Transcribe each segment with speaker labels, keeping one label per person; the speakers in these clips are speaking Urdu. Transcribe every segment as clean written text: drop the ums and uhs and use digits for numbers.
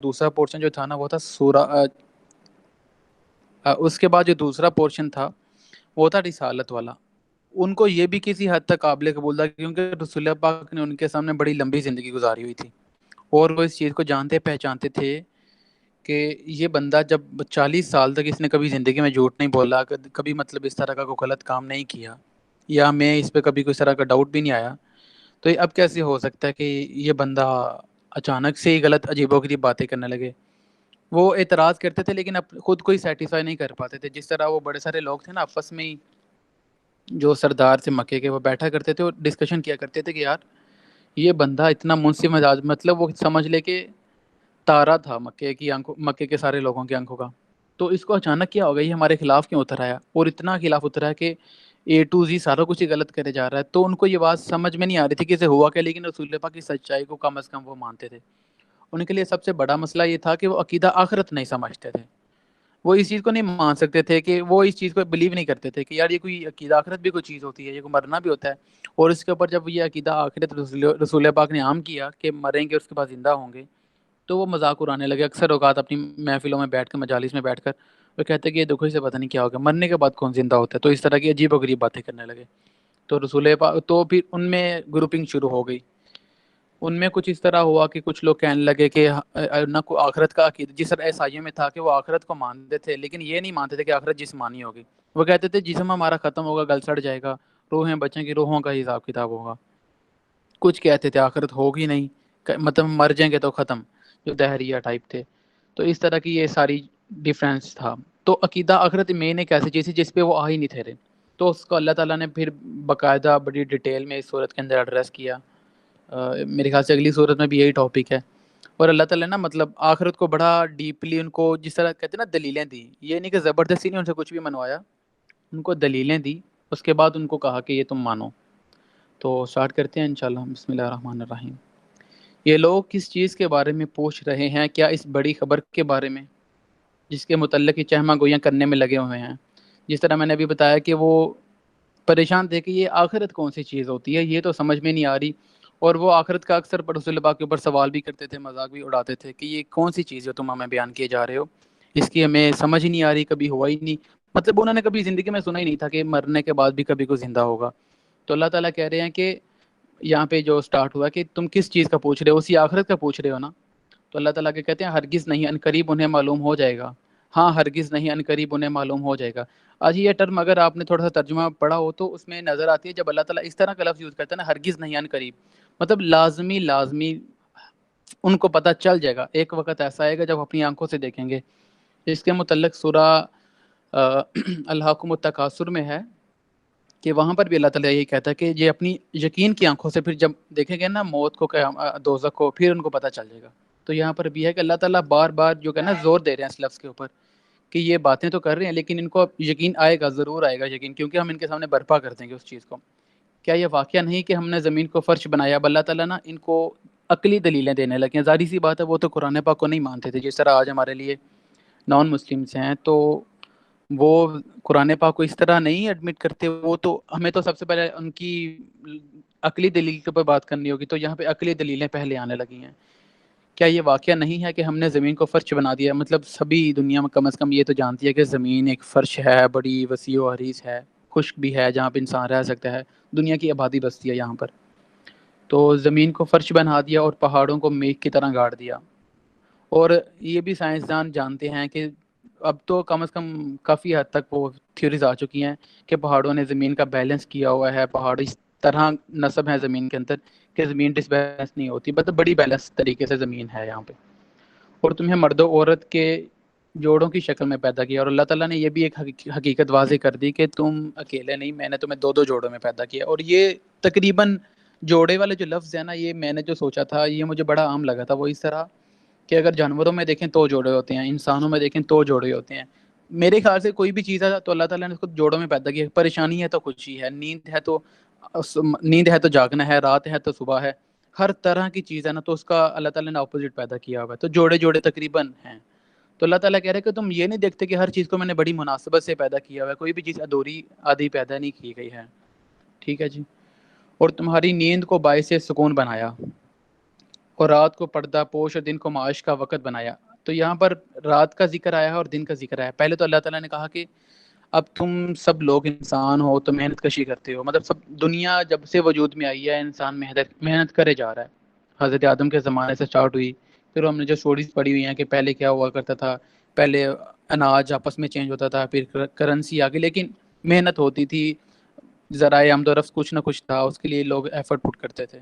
Speaker 1: دوسرا پورشن جو تھا نا وہ تھا سورہ اس کے بعد جو دوسرا پورشن تھا وہ تھا رسالت والا. ان کو یہ بھی کسی حد تک قابل قبول تھا کیونکہ رسول اللہ پاک نے ان کے سامنے بڑی لمبی زندگی گزاری ہوئی تھی اور وہ اس چیز کو جانتے پہچانتے تھے کہ یہ بندہ جب 40 سال تک اس نے کبھی زندگی میں جھوٹ نہیں بولا, کبھی مطلب اس طرح کا کوئی غلط کام نہیں کیا, یا میں اس پہ کبھی کوئی طرح کا ڈاؤٹ بھی نہیں آیا, تو یہ اب کیسے ہو سکتا ہے کہ یہ بندہ اچانک سے ہی غلط عجیب و غریب باتیں کرنے لگے. وہ اعتراض کرتے تھے لیکن اب خود کو ہی سیٹیسفائی نہیں کر پاتے تھے. جس طرح وہ بڑے سارے لوگ تھے نا آپس میں ہی جو سردار سے مکے کے, وہ بیٹھا کرتے تھے اور ڈسکشن کیا کرتے تھے کہ یار یہ بندہ اتنا منصف مزاج, مطلب وہ سمجھ لے کہ تارا تھا مکے کی آنکھوں, مکے کے سارے لوگوں کی آنکھوں کا, تو اس کو اچانک کیا ہوگا, یہ ہمارے خلاف کیوں اتر آیا, اور اتنا خلاف اترا ہے کہ اے ٹو زی سارا کچھ ہی غلط کرے جا رہا ہے. تو ان کو یہ بات سمجھ میں نہیں آ رہی تھی کہ اسے ہوا کیا, لیکن رسول پاک کی سچائی کو کم از کم وہ مانتے تھے. ان کے لیے سب سے بڑا مسئلہ یہ تھا کہ وہ عقیدہ آخرت نہیں سمجھتے تھے. وہ اس چیز کو نہیں مان سکتے تھے, کہ وہ اس چیز کو بلیو نہیں کرتے تھے کہ یار یہ کوئی عقیدہ آخرت بھی کوئی چیز ہوتی ہے, یہ کوئی مرنا بھی ہوتا ہے. اور اس کے اوپر جب یہ عقیدہ آخرت رسول پاک نے عام کیا کہ مریں گے اس کے بعد زندہ ہوں گے, تو وہ مذاق اڑانے لگے. اکثر اوقات اپنی محفلوں میں بیٹھ کر, مجالس میں بیٹھ کر وہ کہتے کہ یہ دکھوں سے پتہ نہیں کیا ہوگا, مرنے کے بعد کون زندہ ہوتا ہے. تو اس طرح کی عجیب و غریب باتیں کرنے لگے. تو رسول پاک تو پھر ان میں گروپنگ شروع ہو گئی. ان میں کچھ اس طرح ہوا کہ کچھ لوگ کہنے لگے کہ نہ کوئی آخرت کا عقیدہ, جس طرح عیسائیوں میں تھا کہ وہ آخرت کو مانتے تھے لیکن یہ نہیں مانتے تھے کہ آخرت جسمانی ہوگی. وہ کہتے تھے جسم ہمارا ختم ہوگا, گل سڑ جائے گا, روحیں بچیں گی, روحوں کا حساب کتاب ہوگا. کچھ کہتے تھے آخرت ہوگی نہیں, مطلب مر جائیں گے تو ختم, جو دہریہ ٹائپ تھے. تو اس طرح کی یہ ساری ڈیفرنس تھا. تو عقیدہ آخرت مین ایک ایسی چیز ہے جس پہ وہ آ ہی نہیں تھے رہے. تو اس کو اللہ تعالیٰ نے پھر باقاعدہ بڑی ڈیٹیل میں اس صورت کے اندر ایڈریس کیا. میرے خیال سے اگلی صورت میں بھی یہی ٹاپک ہے. اور اللہ تعالیٰ نے مطلب آخرت کو بڑا ڈیپلی ان کو, جس طرح کہتے ہیں نا دلیلیں دی, یہ نہیں کہ زبردستی نہیں ان سے کچھ بھی منوایا, ان کو دلیلیں دی, اس کے بعد ان کو کہا کہ یہ تم مانو. تو سٹارٹ کرتے ہیں انشاءاللہ. بسم اللہ الرحمن الرحیم. یہ لوگ کس چیز کے بارے میں پوچھ رہے ہیں, کیا اس بڑی خبر کے بارے میں جس کے متعلق یہ چہمہ گویاں کرنے میں لگے ہوئے ہیں. جس طرح میں نے ابھی بتایا کہ وہ پریشان تھے کہ یہ آخرت کون سی چیز ہوتی ہے, یہ تو سمجھ میں نہیں آ رہی. اور وہ آخرت کا اکثر رسول اللہ کے اوپر سوال بھی کرتے تھے, مذاق بھی اڑاتے تھے کہ یہ کون سی چیز ہے تم ہمیں بیان کیے جا رہے ہو, اس کی ہمیں سمجھ ہی نہیں آ رہی, کبھی ہوا ہی نہیں. مطلب انہوں نے کبھی زندگی میں سنا ہی نہیں تھا کہ مرنے کے بعد بھی کبھی کوئی زندہ ہوگا. تو اللہ تعالیٰ کہہ رہے ہیں کہ یہاں پہ جو سٹارٹ ہوا کہ تم کس چیز کا پوچھ رہے ہو, اسی آخرت کا پوچھ رہے ہو نا. تو اللہ تعالیٰ کے کہتے ہیں ہرگز نہیں, ان قریب انہیں معلوم ہو جائے گا. ہاں ہرگز نہیں, ان قریب انہیں معلوم ہو جائے گا. آج یہ ٹرم اگر آپ نے تھوڑا سا ترجمہ پڑھا ہو تو اس میں نظر آتی ہے, جب اللہ تعالیٰ اس طرح کا لفظ یوز کرتا ہے نا ہرگز نہیں ان قریب, مطلب لازمی ان کو پتہ چل جائے گا. ایک وقت ایسا آئے گا جب اپنی آنکھوں سے دیکھیں گے. اس کے متعلق سورہ الحاکم التکاثر میں ہے کہ وہاں پر بھی اللہ تعالیٰ یہی کہتا ہے کہ یہ اپنی یقین کی آنکھوں سے پھر جب دیکھیں گے نا موت کو, دوزخ کو, پھر ان کو پتہ چل جائے گا. تو یہاں پر بھی ہے کہ اللہ تعالیٰ بار بار جو کہ نا زور دے رہے ہیں اس لفظ کے اوپر کہ یہ باتیں تو کر رہے ہیں لیکن ان کو یقین آئے گا, ضرور آئے گا یقین, کیونکہ ہم ان کے سامنے برپا کر دیں گے اس چیز کو. کیا یہ واقعہ نہیں کہ ہم نے زمین کو فرش بنایا. اب اللہ تعالیٰ نا ان کو عقلی دلیلیں دینے لگے ہیں. ظاہر سی بات ہے وہ تو قرآن پاک کو نہیں مانتے تھے, جس طرح آج ہمارے لیے نان مسلمس ہیں تو وہ قرآن پاک کو اس طرح نہیں ایڈمٹ کرتے. وہ تو ہمیں تو سب سے پہلے ان کی عقلی دلیل کے اوپر بات کرنی ہوگی, تو یہاں پہ عقلی دلیلیں پہلے آنے لگی ہیں. کیا یہ واقعہ نہیں ہے کہ ہم نے زمین کو فرش بنا دیا. مطلب سبھی دنیا میں کم از کم یہ تو جانتی ہے کہ زمین ایک فرش ہے, بڑی وسیع و عریض ہے, خشک بھی ہے, جہاں پہ انسان رہ سکتا ہے. دنیا کی آبادی بستی ہے یہاں پر. تو زمین کو فرش بنا دیا اور پہاڑوں کو میغ کی طرح گاڑ دیا. اور یہ بھی سائنسدان جانتے ہیں کہ اب تو کم از کم کافی حد تک وہ تھیوریز آ چکی ہیں کہ پہاڑوں نے زمین کا بیلنس کیا ہوا ہے. پہاڑ اس طرح نصب ہے زمین کے اندر کہ زمین ڈس بیلنس نہیں ہوتی, مطلب بڑی بیلنس طریقے سے زمین ہے یہاں پہ. اور تمہیں مرد و عورت کے جوڑوں کی شکل میں پیدا کیا. اور اللہ تعالیٰ نے یہ بھی ایک حقیقت واضح کر دی کہ تم اکیلے نہیں, میں نے تمہیں دو دو جوڑوں میں پیدا کیا. اور یہ تقریباً جوڑے والے جو لفظ ہے نا, یہ میں نے جو سوچا تھا یہ مجھے بڑا عام لگا تھا. وہ اس طرح کہ اگر جانوروں میں دیکھیں تو جوڑے ہوتے ہیں, انسانوں میں دیکھیں تو جوڑے ہوتے ہیں. میرے خیال سے کوئی بھی چیز ہے تو اللہ تعالیٰ نے اس کو جوڑوں میں پیدا کیا. پریشانی ہے تو خوشی ہے, نیند ہے تو جاگنا ہے, رات ہے تو صبح ہے, ہر طرح کی چیز ہے نا تو اس کا اللہ تعالیٰ نے اپوزٹ پیدا کیا ہوا ہے. تو جوڑے جوڑے تقریباً ہیں. تو اللہ تعالیٰ کہہ رہے کہ تم یہ نہیں دیکھتے کہ ہر چیز کو میں نے بڑی مناسبت سے پیدا کیا ہوا ہے, کوئی بھی چیز ادھوری آدھی پیدا نہیں کی گئی ہے. ٹھیک ہے جی. اور تمہاری نیند کو باعث سکون بنایا, اور رات کو پردہ پوش اور دن کو معاش کا وقت بنایا. تو یہاں پر رات کا ذکر آیا ہے اور دن کا ذکر آیا ہے. پہلے تو اللہ تعالیٰ نے کہا کہ اب تم سب لوگ انسان ہو تو محنت کشی کرتے ہو. مطلب سب دنیا جب سے وجود میں آئی ہے انسان محنت کرے جا رہا ہے. حضرت آدم کے زمانے سے سٹارٹ ہوئی. پھر ہم نے جو اسٹوریز پڑھی ہوئی ہیں کہ پہلے کیا ہوا کرتا تھا, پہلے اناج آپس میں چینج ہوتا تھا, پھر کرنسی آ گئی, لیکن محنت ہوتی تھی, ذرائع آمد و رفت کچھ نہ کچھ تھا, اس کے لیے لوگ ایفرٹ پٹ کرتے تھے.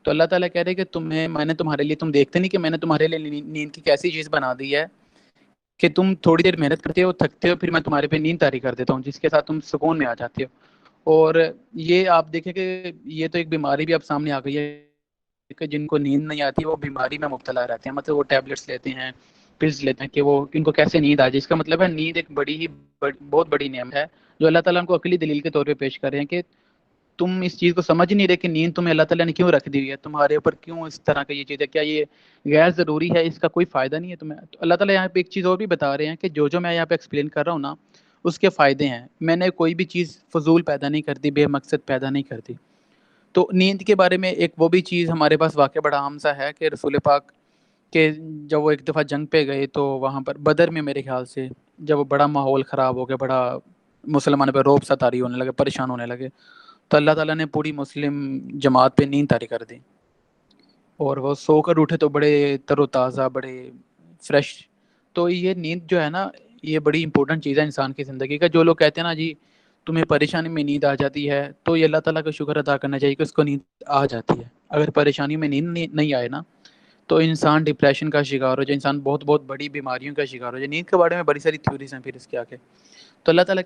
Speaker 1: تو اللہ تعالیٰ کہہ رہے کہ میں نے تمہارے لیے, تم دیکھتے نہیں کہ میں نے تمہارے لیے نیند کی کیسی چیز بنا دی ہے کہ تم تھوڑی دیر محنت کرتے ہو, تھکتے ہو, پھر میں تمہارے پہ نیند طاری کر دیتا ہوں جس کے ساتھ تم سکون میں آ جاتے ہو. اور یہ آپ دیکھیں کہ یہ تو ایک بیماری بھی اب سامنے آ گئی ہے کہ جن کو نیند نہیں آتی وہ بیماری میں مبتلا رہتے ہیں. مطلب وہ ٹیبلٹس لیتے ہیں, پلز لیتے ہیں کہ وہ ان کو کیسے نیند آ جائے. اس کا مطلب ہے نیند ایک بہت بڑی نعمت ہے جو اللہ تعالیٰ ان کو عقلی دلیل کے طور پہ پیش کر رہے ہیں کہ تم اس چیز کو سمجھ نہیں رہے کہ نیند تمہیں اللہ تعالیٰ نے کیوں رکھ دی ہوئی ہے, تمہارے اوپر کیوں اس طرح کا یہ چیز ہے, کیا یہ غیر ضروری ہے, اس کا کوئی فائدہ نہیں ہے تمہیں. تو اللہ تعالیٰ یہاں پہ ایک چیز اور بھی بتا رہے ہیں کہ جو میں یہاں پہ ایکسپلین کر رہا ہوں نا اس کے فائدے ہیں. میں نے کوئی بھی چیز فضول پیدا نہیں کرتی, بے مقصد پیدا نہیں کرتی. تو نیند کے بارے میں ایک وہ بھی چیز ہمارے پاس واقعہ بڑا عام سا ہے کہ رسول پاک کہ جب وہ ایک دفعہ جنگ پہ گئے تو وہاں پر بدر میں میرے خیال سے جب بڑا ماحول خراب ہو گیا, بڑا مسلمانوں پہ روب ستاری ہونے لگے, پریشان ہونے لگے, تو اللہ تعالیٰ نے پوری مسلم جماعت پہ نیند طاری کر دی اور وہ سو کر اٹھے تو بڑے تر و تازہ, بڑے فریش. تو یہ نیند جو ہے نا یہ بڑی امپورٹنٹ چیز ہے انسان کی زندگی کا. جو لوگ کہتے ہیں نا جی تمہیں پریشانی میں نیند آ جاتی ہے, تو یہ اللہ تعالیٰ کا شکر ادا کرنا چاہیے کہ اس کو نیند آ جاتی ہے. اگر پریشانی میں نیند نہیں آئے نا تو انسان ڈپریشن کا شکار ہو جائے, انسان بہت بڑی بیماریوں کا شکار ہو جائے. نیند کے بارے میں بڑی ساری تھیوریز ہیں پھر اس کے آگے. تو اللہ تعالیٰ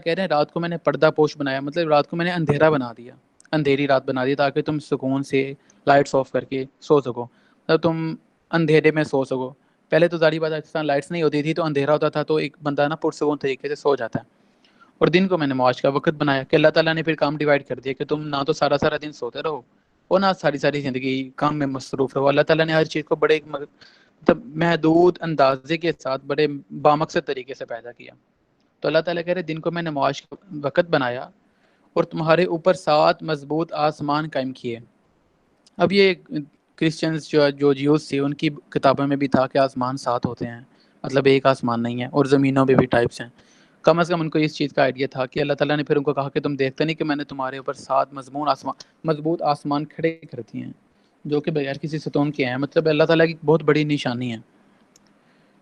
Speaker 1: کہہ رہے ہیں رات کو میں نے پردہ پوش بنایا, مطلب رات کو میں نے اندھیرا بنا دیا, اندھیری رات بنا دی تاکہ تم سکون سے لائٹس آف کر کے سو سکو, مطلب تم اندھیرے میں سو سکو. پہلے تو ظاہری بات ہے اس طرح لائٹس نہیں ہوتی تھی تو اندھیرا ہوتا تھا تو ایک بندہ نا پرسکون طریقے سے سو جاتا ہے. اور دن کو میں نے معاش کا وقت بنایا کہ اللہ تعالیٰ نے پھر کام ڈیوائڈ کر دیا کہ تم نہ تو سارا دن سوتے رہو اور نہ ساری زندگی کام میں مصروف رہو. اللہ تعالیٰ نے ہر چیز کو بڑے مطلب محدود اندازے کے ساتھ بڑے بامقصد طریقے سے پیدا کیا. تو اللہ تعالیٰ کہہ رہے دن کو میں نے معاش کا وقت بنایا اور تمہارے اوپر 7 مضبوط آسمان قائم کیے. اب یہ کرسچنز جو جیوز تھے ان کی کتابوں میں بھی تھا کہ آسمان 7 ہوتے ہیں, مطلب ایک آسمان نہیں ہے, اور زمینوں میں بھی ٹائپس ہیں. کم از کم ان کو اس چیز کا آئیڈیا تھا کہ اللہ تعالیٰ نے پھر ان کو کہا کہ تم دیکھتے نہیں کہ میں نے تمہارے اوپر 7 مضبوط آسمان کھڑے کر دیے ہیں جو کہ بغیر کسی ستون کے ہیں. مطلب اللہ تعالیٰ کی بہت بڑی نشانی ہے.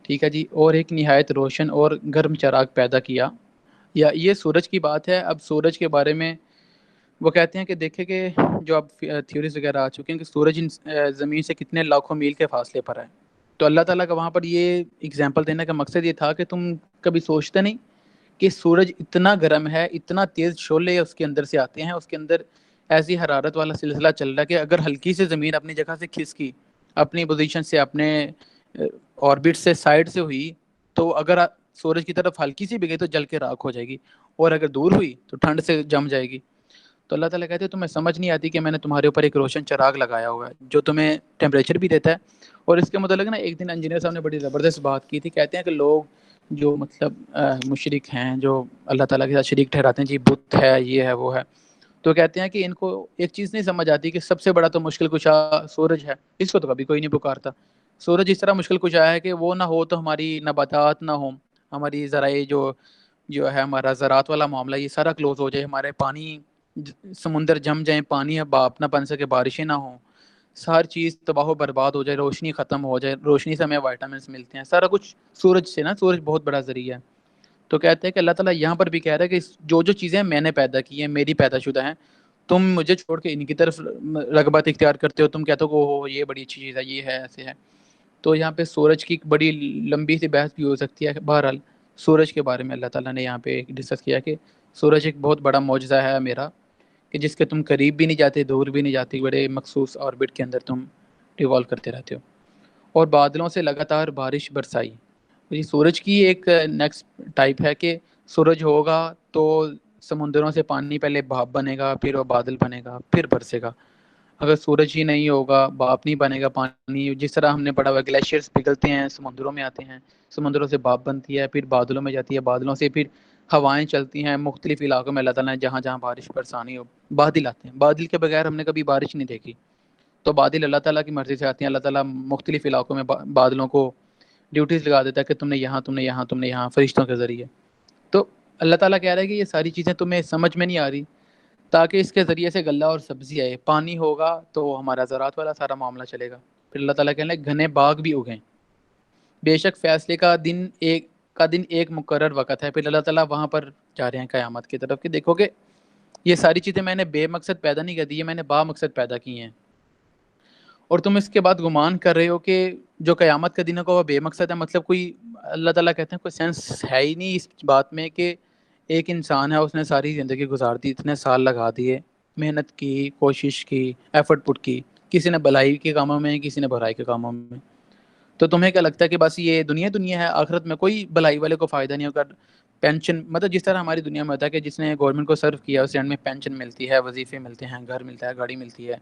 Speaker 1: ٹھیک ہے جی. اور ایک نہایت روشن اور گرم چراغ پیدا کیا, یا یہ سورج کی بات ہے. اب سورج کے بارے میں وہ کہتے ہیں کہ دیکھیں کہ جو اب تھیوریز وغیرہ آ چکے ہیں کہ سورج زمین سے کتنے لاکھوں میل کے فاصلے پر ہے. تو اللہ تعالیٰ کا وہاں پر یہ اگزامپل دینے کا مقصد یہ تھا کہ تم کبھی سوچتے نہیں کہ سورج اتنا گرم ہے, اتنا تیز شعلے اس کے اندر سے آتے ہیں, اس کے اندر ایسی حرارت والا سلسلہ چل رہا ہے کہ اگر ہلکی سے زمین اپنی جگہ سے کھسکی, اپنی پوزیشن سے, اپنے آربٹ سے سائڈ سے ہوئی, تو اگر سورج کی طرف ہلکی سی بھی گئی تو جل کے راکھ ہو جائے گی, اور اگر دور ہوئی تو ٹھنڈ سے جم جائے گی. تو اللہ تعالیٰ کہتے ہیں تمہیں سمجھ نہیں آتی کہ میں نے تمہارے اوپر ایک روشن چراغ لگایا ہوا ہے جو تمہیں ٹیمپریچر بھی دیتا ہے. اور اس کے متعلق نا ایک دن انجینئر صاحب نے بڑی زبردست بات کی تھی. کہتے ہیں کہ لوگ جو مطلب مشرک ہیں, جو اللہ تعالیٰ کے ساتھ شریک ٹھہراتے ہیں جی بت ہے, یہ ہے, وہ ہے, تو کہتے ہیں کہ ان کو ایک چیز نہیں سمجھ آتی کہ سب سے بڑا تو مشکل کشا سورج ہے, اس کو تو کبھی کوئی نہیں پکارتا. سورج اس طرح مشکل کشا ہے کہ وہ نہ ہو تو ہماری نباتات نہ ہوں, ہماری ذرائع جو ہے ہمارا زراعت والا معاملہ یہ سارا کلوز ہو جائے, ہمارے پانی سمندر جم جائیں, پانی اب باپ نہ بن سکے, بارشیں نہ ہوں, ہر چیز تباہ و برباد ہو جائے, روشنی ختم ہو جائے, روشنی سے ہمیں وائٹامنس ملتے ہیں, سارا کچھ سورج سے نا. سورج بہت بڑا ذریعہ ہے. تو کہتے ہیں کہ اللہ تعالیٰ یہاں پر بھی کہہ رہا ہے کہ جو چیزیں میں نے پیدا کی ہیں, میری پیدا شدہ ہیں, تم مجھے چھوڑ کے ان کی طرف رغبت اختیار کرتے ہو, تم کہتے ہو کہ یہ بڑی اچھی چیز ہے, یہ ہے, ایسے ہے. تو یہاں پہ سورج کی بڑی لمبی سی بحث بھی ہو سکتی ہے. بہرحال سورج کے بارے میں اللہ تعالیٰ نے یہاں پہ ڈسکس کیا کہ سورج ایک بہت بڑا معجزہ ہے میرا, کہ جس کے تم قریب بھی نہیں جاتے, دور بھی نہیں جاتے, بڑے مخصوص آربٹ کے اندر تم ریوالو کرتے رہتے ہو. اور بادلوں سے لگاتار بارش برسائی. یہ سورج کی ایک نیکسٹ ٹائپ ہے کہ سورج ہوگا تو سمندروں سے پانی پہلے بھاپ بنے گا, پھر وہ بادل بنے گا, پھر برسے گا. اگر سورج ہی نہیں ہوگا, بھاپ نہیں بنے گا, پانی جس طرح ہم نے پڑھا ہوا گلیشیئرس پگھلتے ہیں, سمندروں میں آتے ہیں, سمندروں سے بھاپ بنتی ہے, پھر بادلوں میں جاتی ہے, بادلوں سے پھر ہوائیں چلتی ہیں مختلف علاقوں میں. اللہ تعالیٰ نے جہاں جہاں بارش برسانی ہو, بادل آتے ہیں. بادل کے بغیر ہم نے کبھی بارش نہیں دیکھی. تو بادل اللہ تعالیٰ کی مرضی سے آتے ہیں. اللہ تعالیٰ مختلف علاقوں میں بادلوں کو ڈیوٹیز لگا دیتا ہے کہ تم نے یہاں، تم نے یہاں، تم نے یہاں، فرشتوں کے ذریعے. تو اللہ تعالیٰ کہہ رہا ہے کہ یہ ساری چیزیں تمہیں سمجھ میں نہیں آ رہی، تاکہ اس کے ذریعے سے غلہ اور سبزی آئے. پانی ہوگا تو ہمارا زراعت والا سارا معاملہ چلے گا. پھر اللہ تعالیٰ کہنے لگے گھنے باغ بھی اگیں. بے شک فیصلے کا دن ایک مقرر وقت ہے. پھر اللہ تعالیٰ وہاں پر جا رہے ہیں قیامت کی طرف کہ دیکھو کہ یہ ساری چیزیں میں نے بے مقصد پیدا نہیں کر دی، میں نے با مقصد پیدا کی ہیں. اور تم اس کے بعد گمان کر رہے ہو کہ جو قیامت کا دن ہوگا وہ بے مقصد ہے. مطلب کوئی، اللہ تعالیٰ کہتے ہیں کوئی سینس ہے ہی نہیں اس بات میں کہ ایک انسان ہے، اس نے ساری زندگی گزار دی، اتنے سال لگا دیے، محنت کی، کوشش کی، ایفرٹ پٹ کی، کسی نے بھلائی کے کاموں میں، کسی نے برائی کے کاموں میں. تو تمہیں کیا لگتا ہے کہ بس یہ دنیا ہے، آخرت میں کوئی بھلائی والے کو فائدہ نہیں ہوگا؟ پینشن، مطلب جس طرح ہماری دنیا میں ہوتا ہے کہ جس نے گورنمنٹ کو سرو کیا اس اینڈ میں پینشن ملتی ہے، وظیفے ملتے ہیں، گھر ملتا ہے، گاڑی ملتی ہے.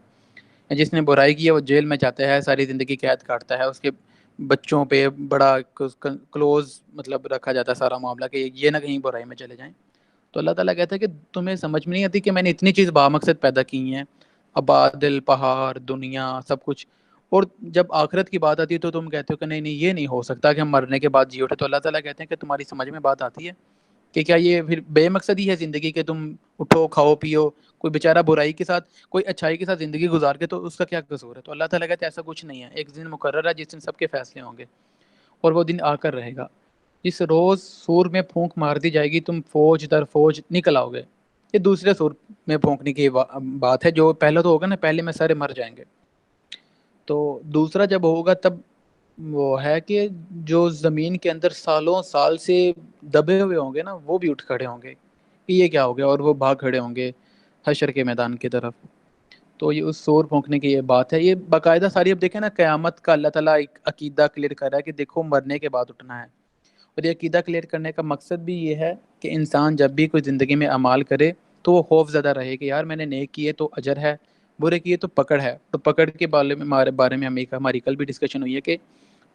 Speaker 1: جس نے برائی کی ہے وہ جیل میں جاتا ہے، ساری زندگی قید کاٹتا ہے. اس کے بچوں پہ بڑا کلوز مطلب رکھا جاتا ہے سارا معاملہ کہ یہ نہ کہیں برائی میں چلے جائیں. تو اللہ تعالیٰ کہتا ہے کہ تمہیں سمجھ میں نہیں آتی کہ میں نے اتنی چیز بامقصد پیدا کی ہیں، بادل، پہاڑ، دنیا، سب کچھ. اور جب آخرت کی بات آتی ہے تو تم کہتے ہو کہ نہیں نہیں، یہ نہیں ہو سکتا کہ ہم مرنے کے بعد جی اٹھے. تو اللہ تعالیٰ کہتے ہیں کہ تمہاری سمجھ میں بات آتی ہے کہ کیا یہ پھر بے مقصد ہی ہے زندگی کہ تم اٹھو، کھاؤ، پیو، کوئی بیچارہ برائی کے ساتھ، کوئی اچھائی کے ساتھ زندگی گزار کے تو اس کا کیا قصور ہے؟ تو اللہ تعالیٰ کہتے ہیں ایسا کچھ نہیں ہے. ایک دن مقرر ہے جس دن سب کے فیصلے ہوں گے، اور وہ دن آ کر رہے گا. جس روز سور میں پھونک مار دی جائے گی تم فوج در فوج نکل آؤ گے. یہ دوسرے سور میں پھونکنے کی بات ہے. جو پہلا تو ہوگا نا، پہلے میں سارے مر جائیں گے. تو دوسرا جب ہوگا تب وہ ہے کہ جو زمین کے اندر سالوں سال سے دبے ہوئے ہوں گے نا، وہ بھی اٹھ کھڑے ہوں گے کہ یہ کیا ہو گیا، اور وہ بھاگ کھڑے ہوں گے حشر کے میدان کی طرف. تو یہ اس سور پھونکنے کی یہ بات ہے. یہ باقاعدہ ساری، اب دیکھیں نا، قیامت کا اللہ تعالیٰ ایک عقیدہ کلیئر کر رہا ہے کہ دیکھو مرنے کے بعد اٹھنا ہے. اور یہ عقیدہ کلیئر کرنے کا مقصد بھی یہ ہے کہ انسان جب بھی کوئی زندگی میں اعمال کرے تو وہ خوف زدہ رہے کہ یار میں نے نیک کیے تو اجر ہے، برے کیے تو پکڑ ہے. تو پکڑ کے بارے میں ہماری کل بھی ڈسکشن ہوئی ہے کہ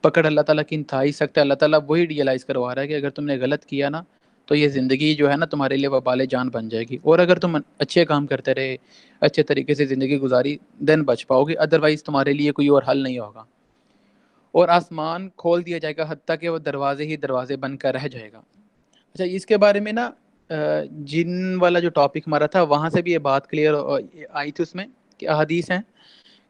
Speaker 1: پکڑ اللہ تعالیٰ کی انتہائی سخت ہے. اللہ تعالیٰ وہی ریئلائز کروا رہا ہے کہ اگر تم نے غلط کیا نا تو یہ زندگی جو ہے نا تمہارے لیے وبال جان بن جائے گی. اور اگر تم اچھے کام کرتے رہے، اچھے طریقے سے زندگی گزاری، دین بچ پاؤ گے. ادروائز تمہارے لیے کوئی اور حل نہیں ہوگا. اور آسمان کھول دیا جائے گا حتیٰ کہ وہ دروازے ہی دروازے بن کر رہ جائے گا. اچھا، اس کے بارے میں نا جن والا جو ٹاپک ہمارا تھا وہاں سے بھی یہ بات کلیئر آئی تھی اس میں کہ احادیث ہیں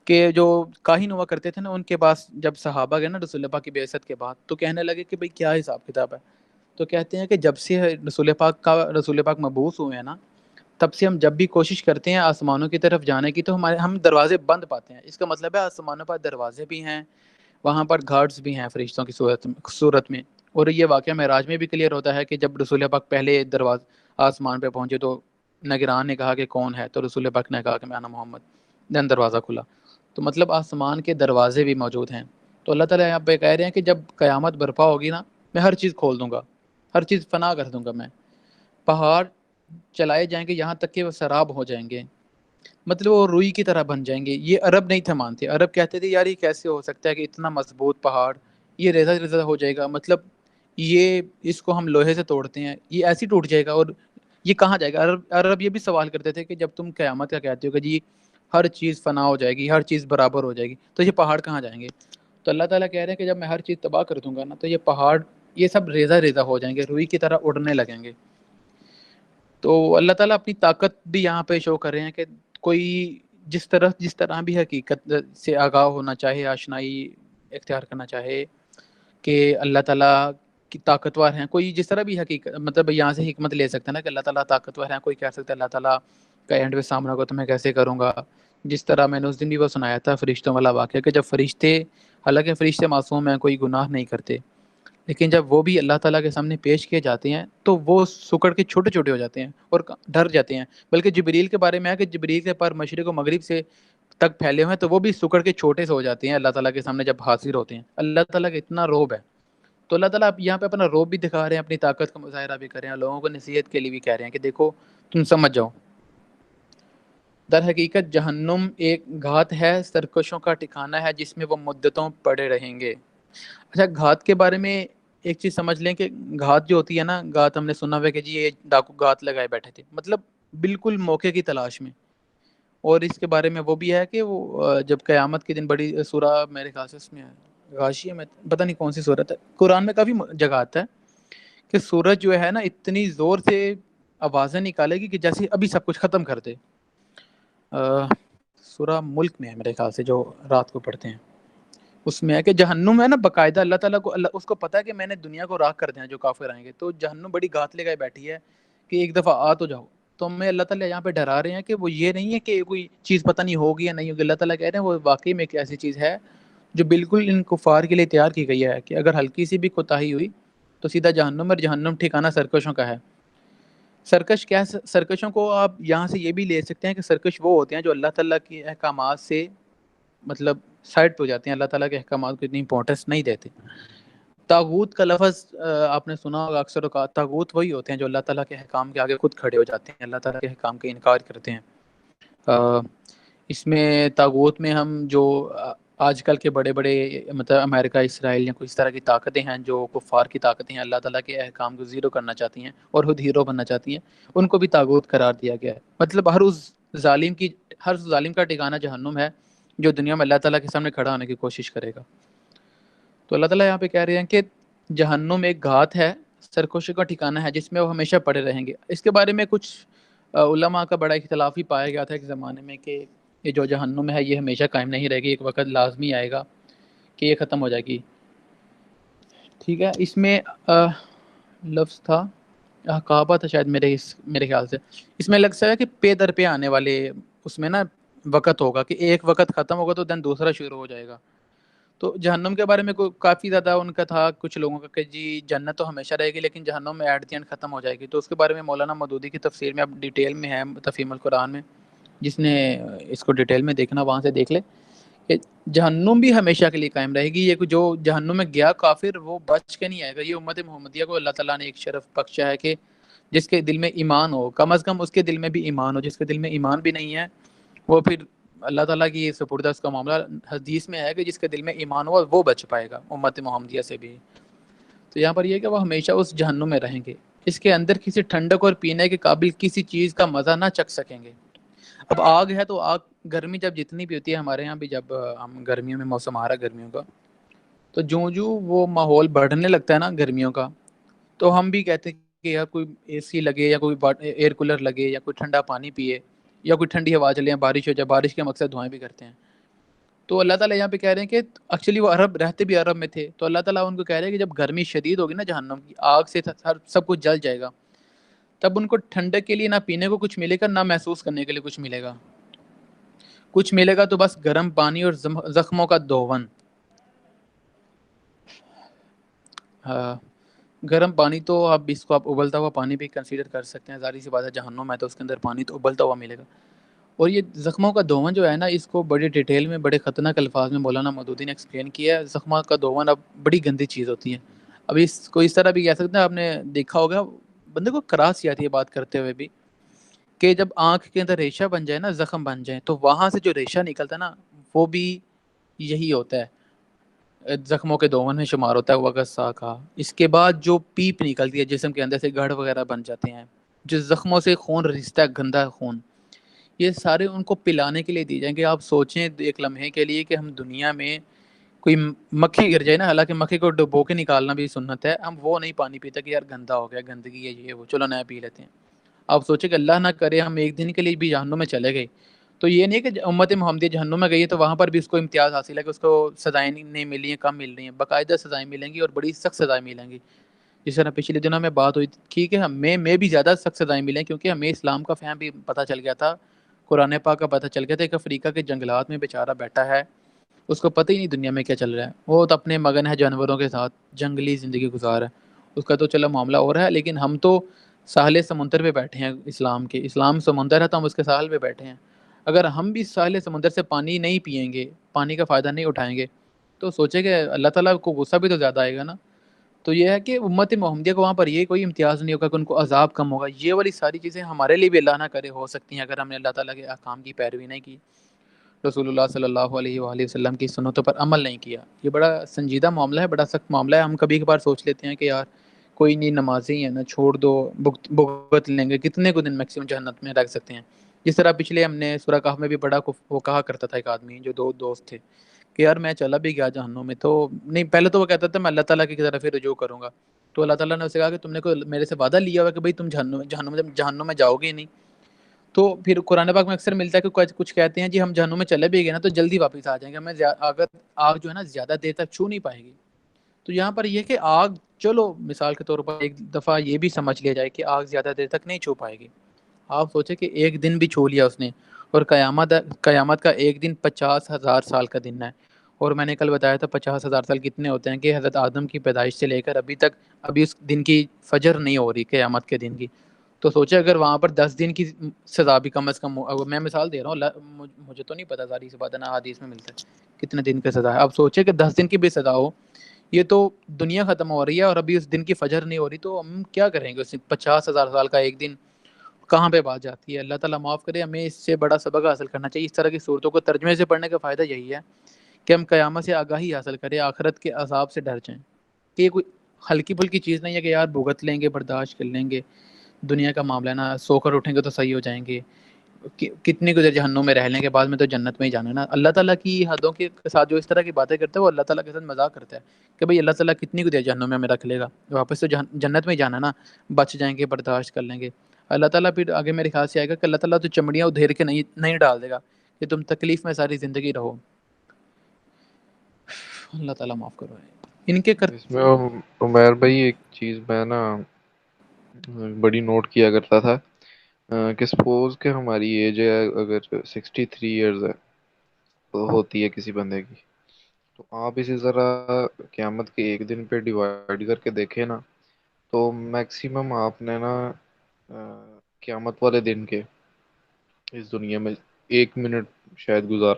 Speaker 1: کہ جو کاہن ہوا کرتے تھے نا، ان کے پاس جب صحابہ گئے نا رسول اللہ پاک کی بعثت کے بعد تو کہنے لگے کہ بھئی کیا حساب کتاب ہے. تو کہتے ہیں کہ جب سے رسول پاک مبعوث ہوئے ہیں نا، تب سے ہم جب بھی کوشش کرتے ہیں آسمانوں کی طرف جانے کی تو ہم دروازے بند پاتے ہیں. اس کا مطلب ہے آسمانوں پر دروازے بھی ہیں، وہاں پر گارڈز بھی ہیں فرشتوں کی صورت میں. اور یہ واقعہ معراج میں بھی کلیئر ہوتا ہے کہ جب رسول پاک پہلے آسمان پہ پہنچے تو نگران نے کہا کہ کون ہے، تو رسول پاک نے کہا کہ میں انا محمد. دین دروازہ کھلا. تو مطلب آسمان کے دروازے بھی موجود ہیں. تو اللہ تعالیٰ یہاں پہ کہہ رہے ہیں کہ جب قیامت برپا ہوگی نا، میں ہر چیز کھول دوں گا، ہر چیز فنا کر دوں گا. میں پہاڑ چلائے جائیں گے یہاں تک کہ وہ سراب ہو جائیں گے، مطلب وہ روئی کی طرح بن جائیں گے. یہ عرب نہیں تھے مانتے. عرب کہتے تھے یار یہ کیسے ہو سکتا ہے کہ اتنا مضبوط پہاڑ یہ ریزہ ریزہ ہو جائے گا، مطلب یہ اس کو ہم لوہے سے توڑتے ہیں یہ ایسے ٹوٹ جائے گا، اور یہ کہاں جائے گا. عرب یہ بھی سوال کرتے تھے کہ جب تم قیامت کا کہتے ہو کہ جی ہر چیز فنا ہو جائے گی، ہر چیز برابر ہو جائے گی، تو یہ پہاڑ کہاں جائیں گے؟ تو اللہ تعالیٰ کہہ رہے ہیں کہ جب میں ہر چیز تباہ کر دوں گا نا تو یہ پہاڑ یہ سب ریزہ ریزہ ہو جائیں گے، روئی کی طرح اڑنے لگیں گے. تو اللہ تعالیٰ اپنی طاقت بھی یہاں پہ شو کر رہے ہیں کہ کوئی جس طرح بھی حقیقت سے آگاہ ہونا چاہے، آشنائی اختیار کرنا چاہے کہ اللہ تعالیٰ کی طاقتور ہیں، کوئی جس طرح بھی حقیقت مطلب یہاں سے حکمت لے سکتا ہے نا کہ اللہ تعالیٰ طاقتور ہیں. کوئی کہہ سکتا ہے اللہ تعالیٰ کا اینڈ پہ سامنا ہوگا تو میں کیسے کروں گا. جس طرح میں نے اس دن بھی وہ سنایا تھا فرشتوں والا واقعہ کہ جب فرشتے، حالانکہ فرشتے معصوم ہیں، کوئی گناہ نہیں کرتے، لیکن جب وہ بھی اللہ تعالیٰ کے سامنے پیش کیے جاتے ہیں تو وہ سکڑ کے چھوٹے چھوٹے ہو جاتے ہیں اور ڈر جاتے ہیں. بلکہ جبریل کے بارے میں ہے کہ جبریل کے پر مشرق و مغرب سے تک پھیلے ہوئے ہیں تو وہ بھی سکڑ کے چھوٹے سے ہو جاتے ہیں اللہ تعالیٰ کے سامنے جب حاضر ہوتے ہیں. اللہ تعالیٰ کا اتنا روب ہے. تو اللہ تعالیٰ یہاں پہ اپنا روب بھی دکھا رہے ہیں، اپنی طاقت کا مظاہرہ بھی کر رہے ہیں، لوگوں کو نصیحت کے لیے بھی کہہ رہے ہیں کہ دیکھو تم سمجھ جاؤ. در حقیقت جہنم ایک گھات ہے، سرکشوں کا ٹھکانہ ہے جس میں وہ مدتوں پڑے رہیں گے. اچھا، گھات کے بارے میں ایک چیز سمجھ لیں کہ گھات جو ہوتی ہے نا، گھات ہم نے سنا ہوا ہے کہ جی یہ ڈاکو گھات لگائے بیٹھے تھے، مطلب بالکل موقع کی تلاش میں. اور اس کے بارے میں وہ بھی ہے کہ وہ جب قیامت کے دن بڑی سورہ میرے خیال سے اس میں غاشیہ میں پتہ نہیں کون سی صورت ہے، قرآن میں کافی جگہ آتا ہے کہ سورج جو ہے نا اتنی زور سے آوازیں نکالے گی کہ جیسے ابھی سب کچھ ختم کر دے۔ سورہ ملک میں ہے میرے خیال سے، جو رات کو پڑھتے ہیں، اس میں ہے کہ جہنم ہے نا، باقاعدہ اللہ تعالیٰ کو اس کو پتا ہے کہ میں نے دنیا کو راکھ کر دیا جو کافر آئیں گے، تو جہنم بڑی گھات لے گئے بیٹھی ہے کہ ایک دفعہ آ تو جاؤ۔ تو ہمیں اللہ تعالیٰ یہاں پہ ڈرا رہے ہیں کہ وہ یہ نہیں ہے کہ کوئی چیز پتہ نہیں ہوگی یا نہیں ہوگی، اللہ تعالیٰ کہہ رہے ہیں وہ واقعی میں ایک ایسی چیز ہے جو بالکل ان کفار کے لیے تیار کی گئی ہے کہ اگر ہلکی سی بھی کوتاہی ہوئی تو سیدھا جہنم، اور جہنم ٹھکانہ سرکشوں کا ہے۔ سرکش کیا ہے؟ سرکشوں کو آپ یہاں سے یہ بھی لے سکتے ہیں کہ سرکش وہ ہوتے ہیں جو اللہ تعالیٰ کے احکامات سے مطلب سائڈ پہ ہو جاتے ہیں، اللہ تعالیٰ کے احکامات کو اتنی امپورٹنس نہیں دیتے۔ طاغوت کا لفظ آپ نے سنا ہوگا اکثر اوقات، طاغوت وہی ہوتے ہیں جو اللہ تعالیٰ کے احکام کے آگے خود کھڑے ہو جاتے ہیں، اللہ تعالیٰ کے احکام کا انکار کرتے ہیں۔ اس میں طاغوت میں ہم جو آج کل کے بڑے بڑے مطلب امریکہ، اسرائیل یا کوئی اس طرح کی طاقتیں ہیں جو کفار کی طاقتیں ہیں، اللہ تعالیٰ کے احکام کو زیرو کرنا چاہتی ہیں اور خود ہیرو بننا چاہتی ہیں، ان کو بھی طاغوت قرار دیا گیا ہے۔ مطلب ہر ظالم کا ٹھکانہ جہنم ہے جو دنیا میں اللہ تعالیٰ کے سامنے کھڑا ہونے کی کوشش کرے گا۔ تو اللہ تعالیٰ یہاں پہ کہہ رہے ہیں کہ جہنم ایک گھات ہے، سرکشوں کا ٹھکانہ ہے جس میں وہ ہمیشہ پڑے رہیں گے۔ اس کے بارے میں کچھ علماء کا بڑا اختلافی پایا گیا تھا ایک زمانے میں کہ یہ جو جہنم ہے یہ ہمیشہ قائم نہیں رہے گی، ایک وقت لازمی آئے گا کہ یہ ختم ہو جائے گی۔ ٹھیک ہے، اس میں لفظ تھا حقابہ تھا شاید میرے خیال سے، اس میں لگ سکتا ہے کہ پے در پہ آنے والے اس میں نا وقت ہوگا کہ ایک وقت ختم ہوگا تو دن دوسرا شروع ہو جائے گا۔ تو جہنم کے بارے میں کافی زیادہ ان کا تھا کچھ لوگوں کا کہ جی جنت تو ہمیشہ رہے گی لیکن جہنم میں ایٹ دی اینڈ ختم ہو جائے گی۔ تو اس کے بارے میں مولانا مودودی کی تفسیر میں اب ڈیٹیل میں ہے تفہیم القرآن میں، جس نے اس کو ڈیٹیل میں دیکھنا وہاں سے دیکھ لے کہ جہنم بھی ہمیشہ کے لیے قائم رہے گی۔ یہ جو جہنم میں گیا کافر وہ بچ کے نہیں آئے گا۔ یہ امت محمدیہ کو اللہ تعالیٰ نے ایک شرف بخشا ہے کہ جس کے دل میں ایمان ہو، کم از کم اس کے دل میں بھی ایمان ہو، جس کے دل میں ایمان بھی نہیں ہے وہ پھر اللہ تعالیٰ کی سپردہ اس کا معاملہ حدیث میں ہے کہ جس کے دل میں ایمان ہوا وہ بچ پائے گا امت محمدیہ سے بھی۔ تو یہاں پر یہ کہ وہ ہمیشہ اس جہنم میں رہیں گے، اس کے اندر کسی ٹھنڈک اور پینے کے قابل کسی چیز کا مزہ نہ چکھ سکیں گے۔ اب آگ ہے تو آگ گرمی جب جتنی بھی ہوتی ہے، ہمارے یہاں بھی جب ہم گرمیوں میں موسم آ رہا ہے گرمیوں کا، تو جو وہ ماحول بڑھنے لگتا ہے نا گرمیوں کا، تو ہم بھی کہتے ہیں کہ یا کوئی اے سی لگے یا کوئی ایئر کولر لگے یا کوئی ٹھنڈا پانی پیے یا کوئی ٹھنڈی ہوا چلے یا بارش ہو جائے، بارش کے مقصد دعائیں بھی کرتے ہیں۔ تو اللہ تعالیٰ یہاں پہ کہہ رہے ہیں کہ ایکچولی وہ عرب رہتے بھی عرب میں تھے، تو اللہ تعالیٰ ان کو کہہ رہے ہیں کہ جب گرمی شدید ہوگی نا جہنم کی آگ سے سب کچھ جل جائے گا، تب ان کو ٹھنڈک کے لیے نہ پینے کو کچھ ملے گا نہ محسوس کرنے کے لیے کچھ ملے گا۔ کچھ ملے گا تو بس گرم پانی اور زخموں کا دھون۔ گرم پانی تو آپ اس کو ابلتا ہوا پانی بھی کنسیڈر کر سکتے ہیں، ظاہر سی بات ہے جہنم ہے تو اس کے اندر پانی تو ابلتا ہوا ملے گا۔ اور یہ زخموں کا دھون جو ہے نا، اس کو بڑی ڈیٹیل میں بڑے خطرناک الفاظ میں مولانا مودودی نے ایکسپلین کیا ہے۔ زخموں کا دھون اب بڑی گندی چیز ہوتی ہے۔ اب اس کو اس طرح بھی کہہ سکتے ہیں، آپ نے دیکھا ہوگا بندے کو کراس آتی ہے بات کرتے ہوئے بھی، کہ جب آنکھ کے اندر ریشہ بن جائے نا، زخم بن جائے، تو وہاں سے جو ریشہ نکلتا ہے نا وہ بھی یہی ہوتا ہے، زخموں کے دھون میں شمار ہوتا ہے وہ غصہ کا۔ اس کے بعد جو پیپ نکلتی ہے جسم کے اندر سے، گڑھ وغیرہ بن جاتے ہیں، جو زخموں سے خون رستا ہے، گندا خون، یہ سارے ان کو پلانے کے لیے دی جائیں گے۔ آپ سوچیں ایک لمحے کے لیے کہ ہم دنیا میں کوئی مکھی گر جائے نا، حالانکہ مکھی کو ڈبو کے نکالنا بھی سنت ہے، ہم وہ نہیں پانی پیتے کہ یار گندا ہو گیا، گندگی ہے یہ وہ، چلو نیا پی لیتے ہیں۔ آپ سوچیں کہ اللہ نہ کرے ہم ایک دن کے لیے بھی جہنم میں چلے گئے، تو یہ نہیں کہ امت محمدیہ جہنم میں گئی ہے تو وہاں پر بھی اس کو امتیاز حاصل ہے کہ اس کو سزائیں نہیں ملی ہیں، کم مل رہی ہیں، باقاعدہ سزائیں ملیں گی اور بڑی سخت سزائیں ملیں گی۔ جس طرح پچھلے دنوں میں بات ہوئی تھی کہ ہمیں بھی زیادہ سخت سزائیں ملیں، کیونکہ ہمیں اسلام کا فہم بھی پتہ چل گیا تھا، قرآن پاک کا پتہ چل گیا تھا۔ ایک افریقہ کے جنگلات میں بیچارہ بیٹھا ہے، اس کو پتہ ہی نہیں دنیا میں کیا چل رہا ہے، وہ تو اپنے مگن ہے جانوروں کے ساتھ، جنگلی زندگی گزار ہے، اس کا تو چلو معاملہ اور ہے، لیکن ہم تو ساحل سمندر پہ بیٹھے ہیں اسلام سمندر ہے تو ہم اس کے ساحل پہ بیٹھے ہیں۔ اگر ہم بھی ساحل سمندر سے پانی نہیں پئیں گے، پانی کا فائدہ نہیں اٹھائیں گے، تو سوچے کہ اللہ تعالیٰ کو غصہ بھی تو زیادہ آئے گا نا۔ تو یہ ہے کہ امت محمدیہ کو وہاں پر یہ کوئی امتیاز نہیں ہوگا کہ ان کو عذاب کم ہوگا، یہ والی ساری چیزیں ہمارے لیے بھی اللہ نہ کرے ہو سکتی ہیں اگر ہم نے اللہ تعالیٰ کے احکام کی پیروی نہیں کی، رسول اللہ صلی اللہ علیہ وآلہ وسلم کی سنتوں پر عمل نہیں کیا۔ یہ بڑا سنجیدہ معاملہ ہے، بڑا سخت معاملہ ہے۔ ہم کبھی کبھار سوچ لیتے ہیں کہ یار کوئی نہیں، نمازی ہیں نا، چھوڑ دو، بھگت لیں گے، کتنے کو دن میکسیمم جہنت میں رکھ سکتے ہیں۔ جس طرح پچھلے ہم نے سورہ کہف میں بھی پڑھا، وہ کہا کرتا تھا ایک آدمی جو دو دوست تھے کہ یار میں چلا بھی گیا جہنم میں، تو نہیں، پہلے تو وہ کہتا تھا میں اللہ تعالیٰ کی طرف ہی رجوع کروں گا، تو اللہ تعالیٰ نے اسے کہا کہ تم نے کوئی میرے سے وعدہ لیا ہوا کہ بھائی تم جہنم میں جاؤ گے ہی نہیں. تو پھر قرآن پاک میں اکثر ملتا ہے کہ کچھ کہتے ہیں جی ہم جہنم میں چلے بھی گئے نا تو جلدی واپس آ جائیں گے، ہمیں اگر آگ جو ہے نا زیادہ دیر تک چھو نہیں پائے گی. تو یہاں پر یہ کہ آگ، چلو مثال کے طور پر ایک دفعہ یہ بھی سمجھ لیا جائے کہ آگ زیادہ دیر تک نہیں چھو پائے گی. آپ سوچیں کہ ایک دن بھی چھو لیا اس نے، اور قیامت کا ایک دن 50,000 سال کا دن ہے. اور میں نے کل بتایا تھا 50,000 سال کتنے ہوتے ہیں کہ حضرت آدم کی پیدائش سے لے کر ابھی اس دن کی فجر نہیں ہو رہی قیامت کے دن کی. تو سوچے اگر وہاں پر 10 دن کی سزا بھی کم از کم ہو، میں مثال دے رہا ہوں، مجھے تو نہیں پتا ساری سی بات ہے نا، حدیث میں ملتا ہے کتنے دن کی سزا ہے. اب سوچے کہ 10 دن کی بھی سزا ہو، یہ تو دنیا ختم ہو رہی ہے اور ابھی اس دن کی فجر نہیں ہو رہی، تو ہم کیا کریں گے؟ اس 50,000 سال کا ایک دن کہاں پہ بات جاتی ہے؟ اللہ تعالیٰ معاف کرے. ہمیں اس سے بڑا سبق حاصل کرنا چاہیے. اس طرح کی صورتوں کو ترجمے سے پڑھنے کا فائدہ یہی ہے کہ ہم قیامت سے آگاہی حاصل کریں، آخرت کے عذاب سے ڈر جائیں کہ یہ کوئی ہلکی پھلکی چیز نہیں ہے کہ یار بھگت لیں گے، برداشت کر لیں گے، دنیا کا معاملہ ہے نا، سو کر اٹھیں گے تو صحیح ہو جائیں گے، کتنی گزر جہنم میں رہنے کے بعد میں تو جنت میں ہی جانا ہے نا. اللہ تعالیٰ کی حدوں کے ساتھ جو اس طرح کی باتیں کرتا ہے وہ اللہ تعالیٰ کے ساتھ مذاق کرتا ہے کہ بھئی اللہ تعالیٰ کتنی گزر جہنم میں ہمیں رکھ لے گا، واپس تو جنت میں ہی جانا ہے نا، بچ جائیں گے، برداشت کر لیں گے. اللہ تعالیٰ پھر آگے میرے خیال سے آئے گا کہ اللہ تعالیٰ تو چمڑیاں ادھیر کے نہیں ڈال دے گا کہ تم تکلیف میں ساری زندگی رہو. اللہ تعالیٰ معاف کرو. ان کے
Speaker 2: اس میں عمیر بھائی ایک چیز میں نا بڑی نوٹ کیا کرتا تھا کہ سپوز کہ ہماری ایج ہے اگر 63 ایئرز ہے ہوتی ہے کسی بندے کی، تو آپ اسی طرح قیامت کے ایک دن پہ ڈیوائڈ کر کے دیکھیں نا، تو میکسیمم آپ نے نا قیامت والے دن کے اس دنیا میں 1 منٹ شاید گزار،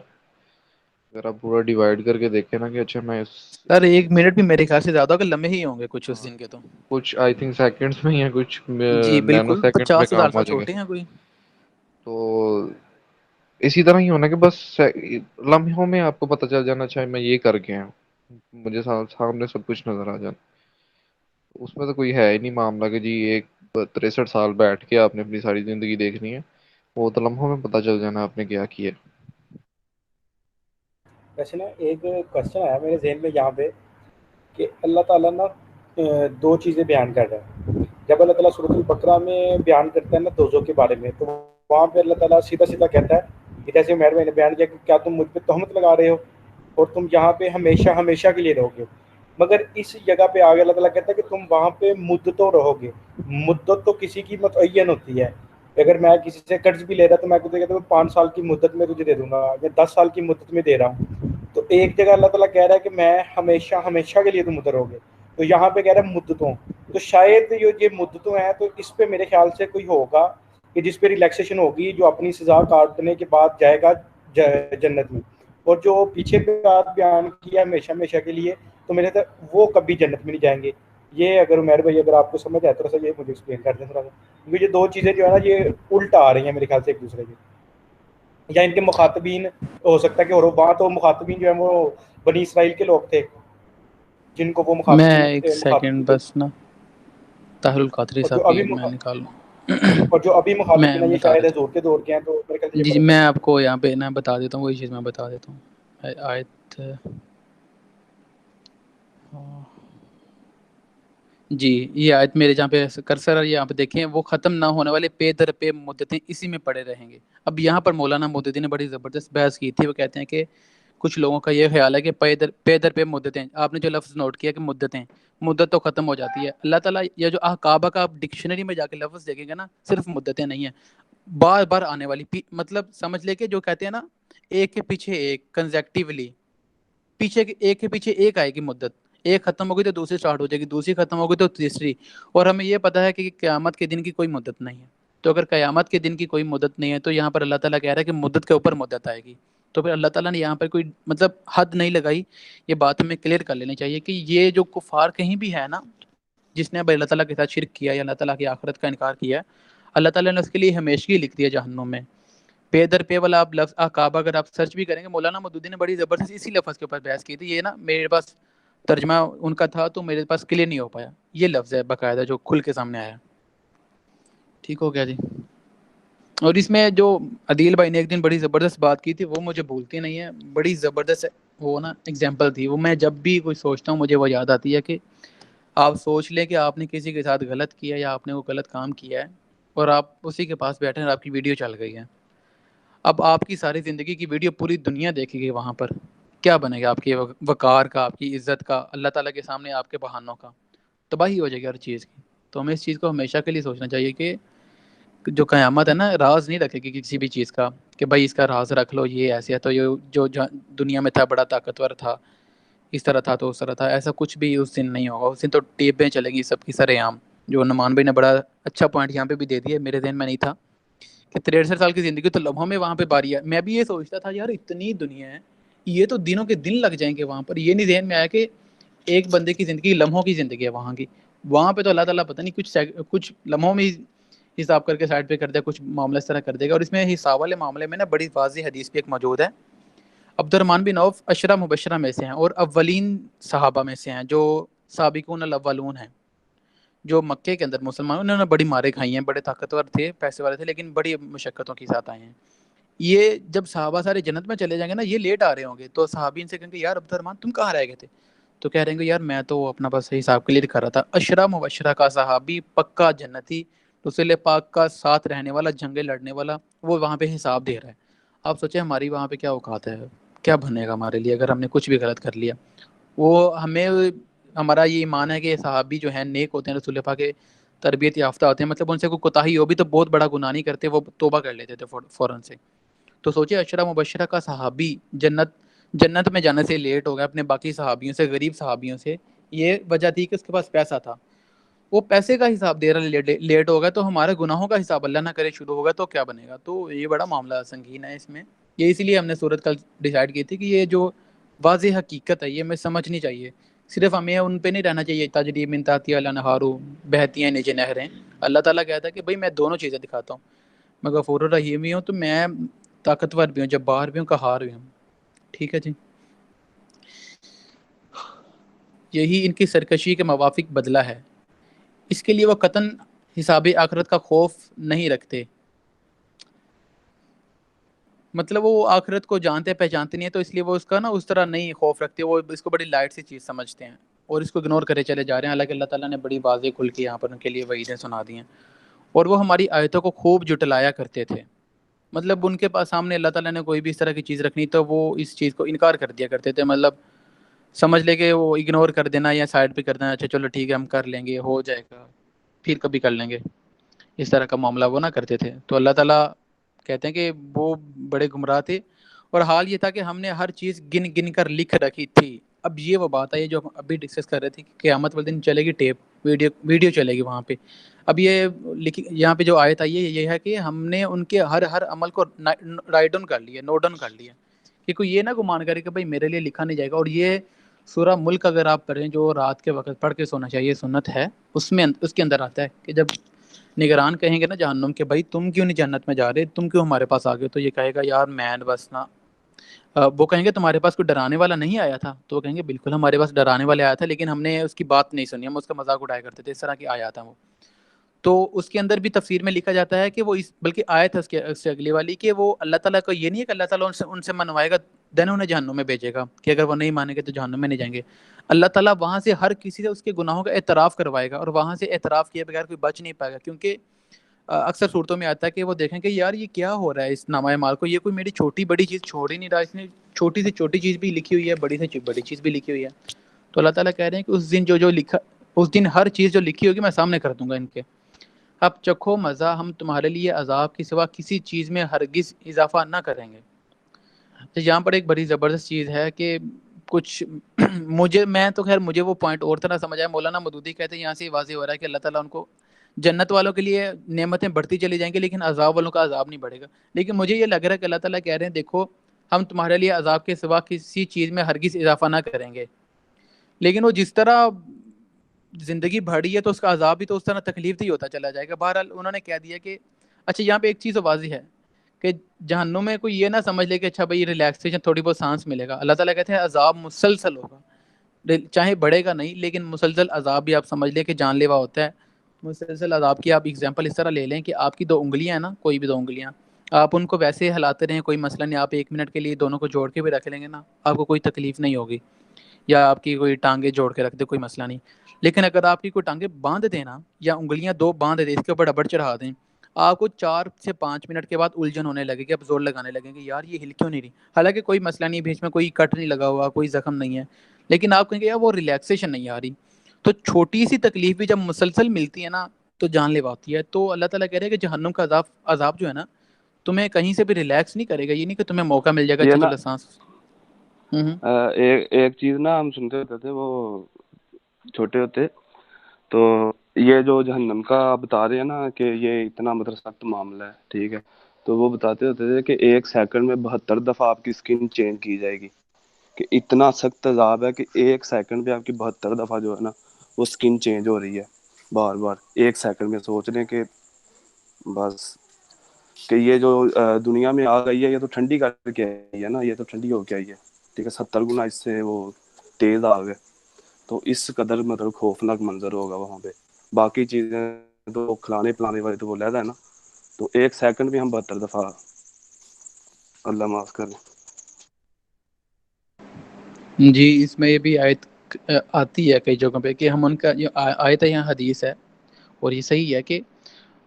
Speaker 2: اگر آپ پورا ڈیوائڈ کر کے دیکھیں نا کہ اچھا میں
Speaker 1: سر 1 منٹ بھی میرے خیال سے زیادہ ہوگا، لمبے ہی ہوں گے کچھ اس
Speaker 2: ہاں،
Speaker 1: دن کے تو.
Speaker 2: کچھ آئی تھنک سیکنڈز میں یا کچھ
Speaker 1: جی
Speaker 2: نینو
Speaker 1: بالکل،
Speaker 2: سیکنڈز میں
Speaker 1: 50,000
Speaker 2: کام آ
Speaker 1: سال
Speaker 2: جائیں گے.
Speaker 1: چھوٹے ہیں کوئی.
Speaker 2: تو اسی طرح ہی ہونا کہ بس لمحوں میں آپ کو پتہ چل جانا چاہے میں یہ کر گیا ہوں، مجھے سامنے سب کچھ نظر آ جانا. اس میں تو کوئی ہے ہی نہیں معاملہ کہ جی 63 سال بیٹھ کے آپ نے اپنی ساری زندگی دیکھنی ہے، وہ تو لمحوں میں پتہ چل جانا آپ نے کیا کیا.
Speaker 3: ویسے نا ایک کوشچن آیا میرے ذہن میں یہاں پہ کہ اللہ تعالیٰ نا دو چیزیں بیان کر رہا ہے. جب اللہ تعالیٰ سورۃ البقرہ میں بیان کرتا ہے نا دوزخ کے بارے میں، تو وہاں پہ اللہ تعالیٰ سیدھا سیدھا کہتا ہے کہ جیسے عمیر بھائی نے بیان کیا کہ کیا تم مجھ پہ تہمت لگا رہے ہو اور تم یہاں پہ ہمیشہ ہمیشہ کے لیے رہو گے. مگر اس جگہ پہ آگے اللہ تعالیٰ کہتا ہے کہ تم وہاں پہ مدتوں رہو گے. مدت تو کسی کی متعین ہوتی ہے. اگر میں کسی سے قرض بھی لے رہا تو میں کہتا ہوں 5 سال کی مدت میں تجھے دے دوں گا یا 10 سال کی مدت میں دے رہا ہوں. تو ایک جگہ اللہ تعالیٰ کہہ رہا ہے کہ میں ہمیشہ ہمیشہ کے لیے تم ادھر ہوگے، تو یہاں پہ کہہ رہا ہے مدتوں. تو شاید یہ مدتوں ہیں تو اس پہ میرے خیال سے کوئی ہوگا کہ جس پہ ریلیکسیشن ہوگی، جو اپنی سزا کاٹنے کے بعد جائے گا جنت میں، اور جو پیچھے پہ بات بیان کیا ہمیشہ ہمیشہ کے لیے، تو میرے خیال وہ کبھی جنت میں نہیں جائیں گے. یہ اگر عمیر بھائی اگر آپ کو سمجھ آئے تھوڑا سا یہ مجھے ایکسپلین کر دیں تھوڑا سا، کیونکہ یہ دو چیزیں جو ہے نا یہ الٹا آ رہی ہیں میرے خیال سے ایک دوسرے کے، یا ان کے مخاطبین ہو سکتا ہے کہ، اور وہاں تو مخاطبین جو ہیں وہ بنی اسرائیل کے لوگ تھے جن کو وہ
Speaker 1: میں
Speaker 3: مخاطبین
Speaker 1: ایک
Speaker 3: مخاطبین
Speaker 1: سیکنڈ
Speaker 3: تھے.
Speaker 1: بس نا طاہر القادری
Speaker 3: اور
Speaker 1: صاحب
Speaker 3: جو
Speaker 1: کی
Speaker 3: ابھی
Speaker 1: میں نکالوں.
Speaker 3: اور جو ابھی
Speaker 1: میں
Speaker 3: مخاطبین ہیں یہ
Speaker 1: بتا
Speaker 3: شاید
Speaker 1: دیتا
Speaker 3: حضور کے دور کے ہیں، تو میرے خیال سے
Speaker 1: ہوں،
Speaker 3: یہ
Speaker 1: جی
Speaker 3: فرق ہے.
Speaker 1: میں آپ کو یہاں پہ نا بتا دیتا ہوں، وہی چیز میں بتا دیتا ہوں. آیت جی، یہ آیت میرے جہاں پہ کرسر ہے، یہاں پہ دیکھیں، وہ ختم نہ ہونے والے پے در پے مدتیں اسی میں پڑے رہیں گے. اب یہاں پر مولانا مودودی نے بڑی زبردست بحث کی تھی. وہ کہتے ہیں کہ کچھ لوگوں کا یہ خیال ہے کہ پے در پہ مدتیں، آپ نے جو لفظ نوٹ کیا کہ مدت تو ختم ہو جاتی ہے. اللہ تعالیٰ یہ جو احقابہ کا آپ ڈکشنری میں جا کے لفظ دیکھیں گے نا، صرف مدتیں نہیں ہیں، بار بار آنے والی، مطلب سمجھ لے کہ جو کہتے ہیں نا ایک کے پیچھے ایک کنزیکٹیولی، ایک کے پیچھے ایک آئے گی مدت، ایک ختم ہوگی تو دوسری سٹارٹ ہو جائے گی، دوسری ختم ہوگی تو تیسری. اور ہمیں یہ پتا ہے کہ قیامت کے دن کی کوئی مدت نہیں ہے. تو اگر قیامت کے دن کی کوئی مدت نہیں ہے تو یہاں پر اللہ تعالیٰ کہہ رہا ہے کہ مدت کے اوپر مدت آئے گی. تو پھر اللہ تعالیٰ نے یہاں پر کوئی مطلب حد نہیں لگائی. یہ بات ہمیں کلیئر کر لینی چاہیے کہ یہ جو کفار کہیں بھی ہے نا، جس نے اب اللہ تعالیٰ کے ساتھ شرک کیا یا اللہ تعالیٰ کی آخرت کا انکار کیا، اللہ تعالیٰ نے اس کے لیے ہمیشگی لکھ دی ہے جہنم میں. پے در پے والا آپ لفظ احقابہ اگر آپ سرچ بھی کریں گے، مولانا مودودی نے بڑی زبردست اسی لفظ کے اوپر بحث کی تھی. یہ نا میرے پاس ترجمہ ان کا تھا تو میرے پاس کلیئر نہیں ہو پایا. یہ لفظ ہے باقاعدہ جو کھل کے سامنے آیا. ٹھیک ہو گیا جی؟ اور اس میں جو عدیل بھائی نے ایک دن بڑی زبردست بات کی تھی وہ مجھے بھولتی نہیں ہے، بڑی زبردست وہ نا اگزامپل تھی وہ، میں جب بھی کوئی سوچتا ہوں مجھے وہ یاد آتی ہے کہ آپ سوچ لیں کہ آپ نے کسی کے ساتھ غلط کیا یا آپ نے وہ غلط کام کیا ہے اور آپ اسی کے پاس بیٹھے ہیں اور آپ کی ویڈیو چل گئی ہے، اب آپ کی ساری زندگی کی ویڈیو پوری دنیا دیکھے گی، وہاں پر کیا بنے گا؟ آپ کے وقار کا، آپ کی عزت کا، اللہ تعالیٰ کے سامنے آپ کے بہانوں کا، تباہی ہو جائے گی ہر چیز کی۔ تو ہمیں اس چیز کو ہمیشہ کے لیے سوچنا چاہیے کہ جو قیامت ہے نا، راز نہیں رکھے گی کسی بھی چیز کا کہ بھائی اس کا راز رکھ لو، یہ ایسے ہے، تو یہ جو دنیا میں تھا بڑا طاقتور تھا، اس طرح تھا تو اس طرح تھا، ایسا کچھ بھی اس دن نہیں ہوگا۔ اس دن تو ٹیپیں چلیں گی سب کی سر عام، جو نعمان بھائی نے بڑا اچھا پوائنٹ یہاں پہ بھی دے دیا، میرے ذہن میں نہیں تھا کہ 63 سال کی زندگی تو لمحوں میں وہاں پہ باری ہے۔ میں بھی یہ سوچتا تھا یار اتنی دنیا ہے، یہ تو دنوں کے دن لگ جائیں گے وہاں پر، یہ نہیں ذہن میں آیا کہ ایک بندے کی زندگی لمحوں کی زندگی ہے وہاں کی، وہاں پہ تو اللہ تعالیٰ پتہ نہیں کچھ لمحوں میں حساب کر کے سائڈ پہ کر دے، کچھ معاملہ اس طرح کر دے گا۔ اور اس میں حساب والے معاملے میں نا بڑی واضح حدیث بھی ایک موجود ہے، عبد الرحمن بن عوف عشرہ مبشرہ میں سے ہیں اور اولین صحابہ میں سے ہیں، جو سابقون الاولون ہیں، جو مکے کے اندر مسلمان، انہوں نے بڑی مارے کھائی ہیں، بڑے طاقتور تھے، پیسے والے تھے، لیکن بڑی مشقتوں کے ساتھ آئے ہیں۔ یہ جب صحابہ سارے جنت میں چلے جائیں گے نا، یہ لیٹ آ رہے ہوں گے، تو صحابی ان سے کہیں گے یار عبد الرحمن تم کہاں رہ گئے تھے؟ تو کہہ رہے ہیں یار میں تو اپنا بس حساب کلیئر کر رہا تھا۔ عشرہ مبشرہ کا صحابی، پکا جنتی، رسول پاک کا ساتھ رہنے والا، جنگیں لڑنے والا، وہ وہاں پہ حساب دے رہا ہے۔ آپ سوچیں ہماری وہاں پہ کیا اوقات ہے، کیا بنے گا ہمارے لیے اگر ہم نے کچھ بھی غلط کر لیا۔ وہ ہمیں، ہمارا یہ ایمان ہے کہ صحابی جو ہیں نیک ہوتے ہیں، رسول پاک کے تربیت یافتہ ہوتے ہیں، مطلب ان سے کوئی کوتاہی ہو بھی تو بہت بڑا گناہ نہیں کرتے، وہ توبہ کر لیتے تھے فوراً سے۔ تو سوچے عشرہ مبشرہ کا صحابی جنت میں جانے سے لیٹ ہو گیا اپنے باقی صحابیوں سے، غریب صحابیوں سے، یہ وجہ تھی کہ اس کے پاس پیسہ تھا، وہ پیسے کا حساب دے رہا لیٹ ہوگا، تو ہمارے گناہوں کا حساب اللہ نہ کرے شروع ہوگا تو کیا بنے گا؟ تو یہ بڑا معاملہ سنگین ہے اس میں۔ یہ اسی لیے ہم نے صورت کل ڈیسائیڈ کی تھی کہ یہ جو واضح حقیقت ہے یہ ہمیں سمجھنی چاہیے، صرف ہمیں ان پہ نہیں رہنا چاہیے تجری من تحتها الانہار، بہتی ہیں نیچے نہریں۔ اللہ تعالیٰ کہتا ہے کہ بھائی میں دونوں چیزیں دکھاتا ہوں، میں غفور الرحیم بھی ہوں، تو میں طاقتور بھی ہوں، جبار بھی ہوں، قہار بھی ہوں۔ ٹھیک ہے جی، یہی ان کی سرکشی کے موافق بدلہ ہے، اس کے لیے وہ قطعاً حساب آخرت کا خوف نہیں رکھتے، مطلب وہ آخرت کو جانتے پہچانتے نہیں ہیں، تو اس لیے وہ اس کا نا اس طرح نہیں خوف رکھتے، وہ اس کو بڑی لائٹ سی چیز سمجھتے ہیں اور اس کو اگنور کرے چلے جا رہے ہیں، حالانکہ اللہ تعالیٰ نے بڑی واضح کھل کے یہاں پر ان کے لیے وعیدیں سنا دی ہیں۔ اور وہ ہماری آیتوں کو خوب جٹلایا کرتے تھے، مطلب ان کے پاس سامنے اللہ تعالیٰ نے کوئی بھی اس طرح کی چیز رکھنی تو وہ اس چیز کو انکار کر دیا کرتے تھے، مطلب سمجھ لے کہ وہ اگنور کر دینا یا سائڈ پہ کر دینا، اچھا چلو ٹھیک ہے ہم کر لیں گے، ہو جائے گا، پھر کبھی کر لیں گے، اس طرح کا معاملہ وہ نہ کرتے تھے۔ تو اللہ تعالیٰ کہتے ہیں کہ وہ بڑے گمراہ تھے، اور حال یہ تھا کہ ہم نے ہر چیز گن گن کر لکھ رکھی تھی۔ اب یہ وہ بات ہے جو ہم ابھی ڈسکس کر رہے تھے کہ قیامت والے دن چلے گی ٹیپ، ویڈیو چلے گی وہاں پہ۔ اب یہ یہاں پہ جو آیت آئی ہے یہ ہے کہ ہم نے ان کے ہر عمل کو رائٹ ڈاؤن کر لیا، نوٹ ڈاؤن کر لیا، کہ کوئی یہ نہ گمان کرے کہ بھائی میرے لیے لکھا نہیں جائے گا۔ اور یہ سورہ ملک اگر آپ پڑھیں، جو رات کے وقت پڑھ کے سونا چاہیے، سنت ہے، اس کے اندر آتا ہے کہ جب نگران کہیں گے نا جہنم کے بھائی تم کیوں نہیں جنت میں جا رہے، تم کیوں ہمارے پاس آ گئے، تو یہ کہے گا یار میں بس نا، وہ کہیں گے تمہارے پاس کوئی ڈرانے والا نہیں آیا تھا، تو وہ کہیں گے بالکل ہمارے پاس ڈرانے والے آیا تھا، لیکن ہم نے اس کی بات نہیں سنی، ہم اس کا مذاق اڑایا کرتے تھے، اس طرح کی آیات ہیں وہ۔ تو اس کے اندر بھی تفسیر میں لکھا جاتا ہے کہ وہ بلکہ آیت ہے اس سے اگلی والی، کہ وہ اللہ تعالیٰ کا یہ نہیں ہے کہ اللہ تعالیٰ ان سے منوائے گا دین انہیں جہنم میں بھیجے گا، کہ اگر وہ نہیں مانیں گے تو جہنم میں نہیں جائیں گے۔ اللہ تعالیٰ وہاں سے ہر کسی سے اس کے گناہوں کا اعتراف کروائے گا، اور وہاں سے اعتراف کیے بغیر کوئی بچ نہیں پائے گا، کیونکہ اکثر صورتوں میں آتا ہے کہ وہ دیکھیں کہ یار یہ کیا ہو رہا ہے اس نامہ مال کو، یہ کوئی میری چھوٹی بڑی چیز چھوڑ ہی نہیں رہا، اس نے چھوٹی سے چھوٹی چیز بھی لکھی ہوئی ہے، بڑی سے بڑی چیز بھی لکھی ہوئی ہے۔ تو اللہ تعالیٰ کہہ رہے ہیں کہ اس دن جو لکھا، اس دن ہر چیز جو لکھی ہوگی میں سامنے کر دوں گا ان کے، اب چکھو مزہ، ہم تمہارے لیے عذاب کی سوا کسی چیز میں ہرگز اضافہ نہ کریں گے۔ تو یہاں پر ایک بڑی زبردست چیز ہے کہ کچھ مجھے وہ پوائنٹ اور طرح سمجھ آیا، مولانا مودودی کہتے ہیں یہاں سے یہ واضح ہو رہا ہے کہ اللہ تعالیٰ ان کو جنت والوں کے لیے نعمتیں بڑھتی چلی جائیں گی، لیکن عذاب والوں کا عذاب نہیں بڑھے گا۔ لیکن مجھے یہ لگ رہا ہے کہ اللہ تعالیٰ کہہ رہے ہیں دیکھو ہم تمہارے لیے عذاب کے سوا کسی چیز میں ہرگز اضافہ نہ کریں گے، لیکن وہ جس طرح زندگی بڑھی ہے تو اس کا عذاب بھی تو اس طرح تکلیف ہی ہوتا چلا جائے گا۔ بہرحال انہوں نے کہہ دیا کہ اچھا یہاں پہ ایک چیز واضح ہے کہ جہنم میں کوئی یہ نہ سمجھ لے کہ اچھا بھائی ریلیکسیشن تھوڑی بہت سانس ملے گا، اللہ تعالیٰ کہتے ہیں عذاب مسلسل ہوگا، چاہے بڑھے گا نہیں لیکن مسلسل عذاب بھی آپ سمجھ لے کہ جان لیوا ہوتا ہے، مسلسل عذاب کی آپ ایگزامپل اس طرح لے لیں کہ آپ کی 2 انگلیاں ہیں نا، کوئی بھی 2 انگلیاں، آپ ان کو ویسے ہلاتے رہیں، کوئی مسئلہ نہیں، آپ 1 منٹ کے لیے دونوں کو جوڑ کے بھی رکھ لیں گے نا، آپ کو کوئی تکلیف نہیں ہوگی، یا آپ کی کوئی ٹانگیں جوڑ کے رکھ دے، کوئی مسئلہ نہیں۔ لیکن اگر آپ کی کوئی ٹانگیں باندھ دیں نا، یا انگلیاں 2 باندھ دیں، اس کے اوپر ربڑ چڑھا دیں، آپ کو 4 سے 5 منٹ کے بعد الجھن ہونے لگے گی، آپ زور لگانے لگیں گے یار یہ ہل کیوں نہیں رہی، حالانکہ کوئی مسئلہ نہیں، بیچ میں کوئی کٹ نہیں لگا ہوا، کوئی زخم نہیں ہے، لیکن آپ کہیں گے یار وہ ریلیکسیشن نہیں آ رہی۔ تو چھوٹی سی تکلیف بھی جب مسلسل ملتی ہے نا تو جان لیوا ہوتی ہے۔ تو اللہ تعالیٰ کہہ رہے ہیں کہ جہنم کا عذاب جو ہے نا تمہیں کہیں سے بھی ریلیکس نہیں کرے گا، یہ نہیں کہ تمہیں موقع مل جائے گا
Speaker 4: یہ
Speaker 1: اچھا
Speaker 4: نا
Speaker 1: چلو سانس۔ ہوں
Speaker 4: ایک چیز نا ہم سنتے ہوتے تھے وہ چھوٹے ہوتے، تو یہ جو جہنم کا آپ بتا رہے ہیں نا کہ یہ اتنا مطلب سخت معاملہ ہے، ٹھیک ہے، تو وہ بتاتے ہوتے تھے کہ 1 سیکنڈ میں 72 دفعہ آپ کی اسکن چینج کی جائے گی، کہ اتنا سخت عذاب ہے کہ 1 سیکنڈ پہ آپ کی 72 دفعہ جو ہے نا وہ اسکن چینج ہو رہی ہے بار بار 1 سیکنڈ میں۔ سوچ لیں کہ بس کہ یہ جو دنیا میں آ گئی ہے یہ تو ٹھنڈی کر کے آئی ہے نا، یہ تو ٹھنڈی ہو کے آئی ہے، ٹھیک ہے، 70 گنا اس سے وہ تیز آگ ہے، تو اس قدر مطلب خوفناک منظر ہوگا وہاں پہ۔ باقی چیزیں تو کھلانے پلانے والے تو وہ علیحدہ ہے نا، تو 1 سیکنڈ بھی ہم 72 دفعہ، اللہ معاف کرے۔
Speaker 1: جی، اس میں یہ بھی آیت آتی ہے کئی جگہوں پہ کہ ہم ان کا جو آیت ہے یہاں حدیث ہے، اور یہ صحیح ہے کہ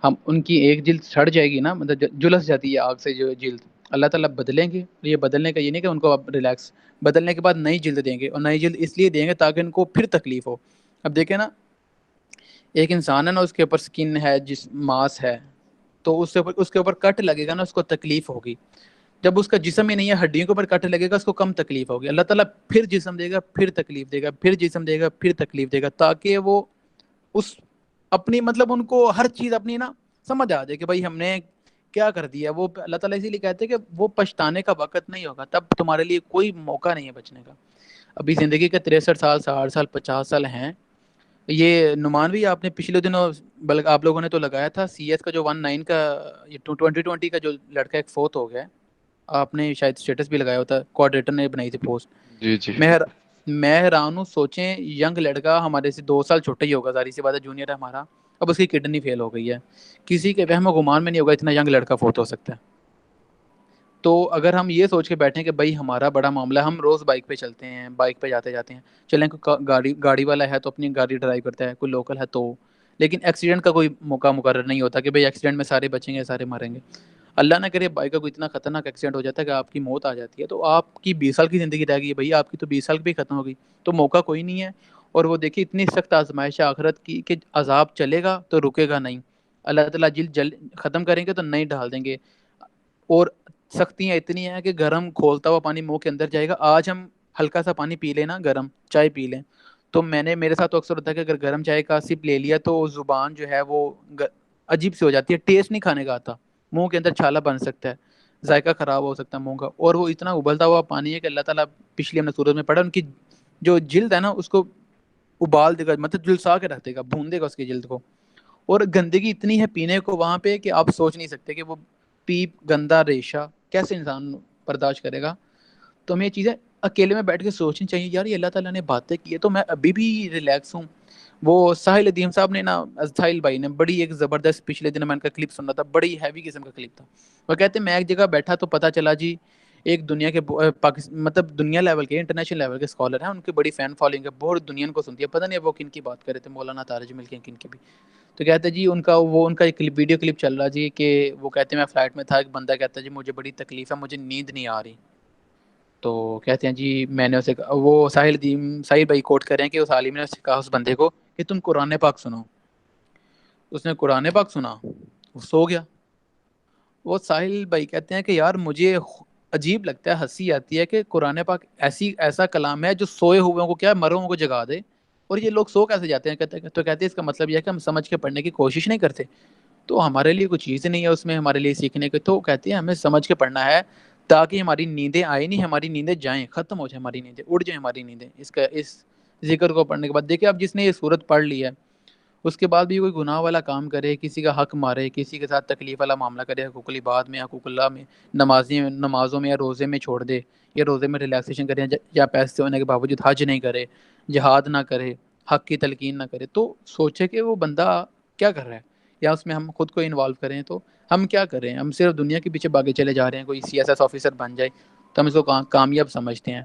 Speaker 1: ہم ان کی ایک جلد سڑ جائے گی نا، مطلب جلس جاتی ہے آگ سے جو جلد، اللہ تعالیٰ بدلیں گے۔ یہ بدلنے کا یہ نہیں کہ ان کو اب ریلیکس، بدلنے کے بعد نئی جلد دیں گے، اور نئی جلد اس لیے دیں گے تاکہ ان کو پھر تکلیف ہو۔ اب دیکھیں نا، ایک انسان ہے نا، اس کے اوپر سکن ہے، جس ماس ہے، تو اس کے اوپر کٹ لگے گا نا، اس کو تکلیف ہوگی۔ جب اس کا جسم ہی نہیں ہے، ہڈیوں کے اوپر کٹ لگے گا، اس کو کم تکلیف ہوگی۔ اللہ تعالیٰ پھر جسم دے گا، پھر تکلیف دے گا، پھر جسم دے گا، پھر تکلیف دے گا، تاکہ وہ اس اپنی مطلب ان کو ہر چیز اپنی نا سمجھ آ جائے کہ بھائی ہم نے کیا کر دیا۔ وہ اللہ تعالیٰ اسی لیے کہتے ہیں کہ وہ پچھتانے کا وقت نہیں ہوگا، تب تمہارے لیے کوئی موقع نہیں ہے بچنے کا۔ ابھی زندگی کے 63 سال، 60 سال، 50 سال ہیں۔ یہ نعمان بھی آپ نے پچھلے دنوں، بلکہ آپ لوگوں نے تو لگایا تھا، سی ایس کا جو 19 کا، یہ 2020 کا جو لڑکا ایک فوت ہو گیا ہے، آپ نے شاید اسٹیٹس بھی لگایا ہوتا، کوآرڈینیٹر نے بنائی تھی پوسٹ۔
Speaker 2: جی جی
Speaker 1: میں حیران ہوں، سوچیں ینگ لڑکا، ہمارے سے 2 سال چھوٹا ہی ہوگا، ظاہر سی بات ہے، جونیئر ہے ہمارا، اب اس کی کڈنی فیل ہو گئی ہے۔ کسی کے وہم و گمان میں نہیں ہوگا اتنا ینگ لڑکا فوت ہو سکتا ہے۔ تو اگر ہم یہ سوچ کے بیٹھیں کہ بھائی ہمارا بڑا معاملہ ہے، ہم روز بائک پہ چلتے ہیں، بائک پہ جاتے جاتے ہیں، چلیں کوئی گاڑی والا ہے تو اپنی گاڑی ڈرائیو کرتا ہے، کوئی لوکل ہے تو، لیکن ایکسیڈنٹ کا کوئی موقع مقرر نہیں ہوتا کہ بھئی ایکسیڈنٹ میں سارے بچیں گے، سارے مریں گے۔ اللہ نہ کرے بائک کا کوئی اتنا خطرناک ایکسیڈنٹ ہو جاتا ہے کہ آپ کی موت آ جاتی ہے، تو آپ کی 20 سال کی زندگی رہ گئی ہے، بھئی آپ کی تو 20 سال بھی ختم ہو گئی، تو موقع کوئی نہیں ہے۔ اور وہ دیکھیے اتنی سخت آزمائش ہے آخرت کی کہ عذاب چلے گا تو رکے گا نہیں، اللہ تعالیٰ جلد ختم کریں گے تو نہیں ڈال دیں گے۔ اور سختیاں اتنی ہیں کہ گرم کھولتا ہوا پانی منہ کے اندر جائے گا۔ آج ہم ہلکا سا پانی پی لیں نا، گرم چائے پی لیں، تو میرے ساتھ تو اکثر ہوتا ہے کہ اگر گرم چائے کا سپ لے لیا تو زبان جو ہے وہ عجیب سی ہو جاتی ہے، ٹیسٹ نہیں کھانے کا آتا، منہ کے اندر چھالا بن سکتا ہے، ذائقہ خراب ہو سکتا ہے منہ کا۔ اور وہ اتنا ابلتا ہوا پانی ہے کہ اللہ تعالیٰ، پچھلی ہم نے سورت میں پڑھا، ان کی جو جلد ہے نا اس کو ابال دے گا، مطلب جلسا کے رکھ دے گا، بھون دے گا اس کی جلد کو۔ اور گندگی اتنی ہے پینے کو وہاں پہ کہ آپ سوچ نہیں سکتے کہ وہ پیپ، گندا ریشہ کیسے انسان برداشت کرے گا۔ تو ہمیں یہ چیزیں اکیلے میں بیٹھ کے سوچنی چاہیے، یار یہ اللہ تعالیٰ نے باتیں کی ہے تو میں ابھی بھی ریلیکس ہوں۔ وہ ساحل ادیم صاحب نے نا، ساحل بھائی نے بڑی ایک زبردست، پچھلے دن میں ان کا کلپ سن رہا تھا، بڑی ہیوی قسم کا کلپ تھا۔ وہ کہتے ہیں میں ایک جگہ بیٹھا تو پتہ چلا جی ایک دنیا کے مطلب دنیا لیول کے، انٹرنیشنل لیول کے اسکالر ہیں، ان کی بڑی فین فالوئنگ ہے، بہت دنیا ان کو سنتی ہے، پتہ نہیں وہ کن کی بات کر رہے تھے، مولانا تارج مل کے کن کی بھی۔ تو کہتے ہیں جی ان کا ایک ویڈیو کلپ چل رہا جی، کہ وہ کہتے ہیں میں فلائٹ میں تھا، ایک بندہ کہتا ہے جی مجھے بڑی تکلیف ہے، مجھے نیند نہیں آ رہی۔ تو کہتے ہیں جی میں نے اسے وہ ساحل بھائی کوٹ کر رہے ہیں کہ اس عالم نے اسے کہا اس بندے کو کہ تم قرآن پاک سنو۔ اس نے قرآن پاک سنا، وہ سو گیا۔ وہ ساحل بھائی کہتے ہیں کہ یار مجھے عجیب لگتا ہے، ہنسی آتی ہے کہ قرآن پاک ایسا کلام ہے جو سوئے ہوئے کو کیا، مروں کو جگا دے، اور یہ لوگ سو کیسے جاتے ہیں؟ تو کہتے ہیں اس کا مطلب یہ ہے کہ ہم سمجھ کے پڑھنے کی کوشش نہیں کرتے، تو ہمارے لیے کوئی چیز نہیں ہے اس میں ہمارے لیے سیکھنے کی۔ تو کہتے ہیں ہمیں سمجھ کے پڑھنا ہے تاکہ ہماری نیندیں آئے نہیں، ہماری نیندیں جائیں، ختم ہو جائیں، ہماری نیندیں اڑ جائیں، ہماری نیندیں اس ذکر کو پڑھنے کے بعد۔ دیکھیں اب جس نے یہ صورت پڑھ لی ہے، اس کے بعد بھی کوئی گناہ والا کام کرے، کسی کا حق مارے، کسی کے ساتھ تکلیف والا معاملہ کرے، حقوق العباد میں، حقوق اللہ میں، نمازوں میں یا روزے میں چھوڑ دے، یا روزے میں ریلیکسیشن کرے، یا پیسے ہونے کے باوجود حج نہیں کرے، جہاد نہ کرے، حق کی تلقین نہ کرے، تو سوچے کہ وہ بندہ کیا کر رہا ہے، یا اس میں ہم خود کو انوالو کریں تو ہم کیا کریں، ہم صرف دنیا کے پیچھے بھاگے چلے جا رہے ہیں، کوئی سی ایس ایس آفیسر بن جائے تو ہم اس کو کامیاب سمجھتے ہیں،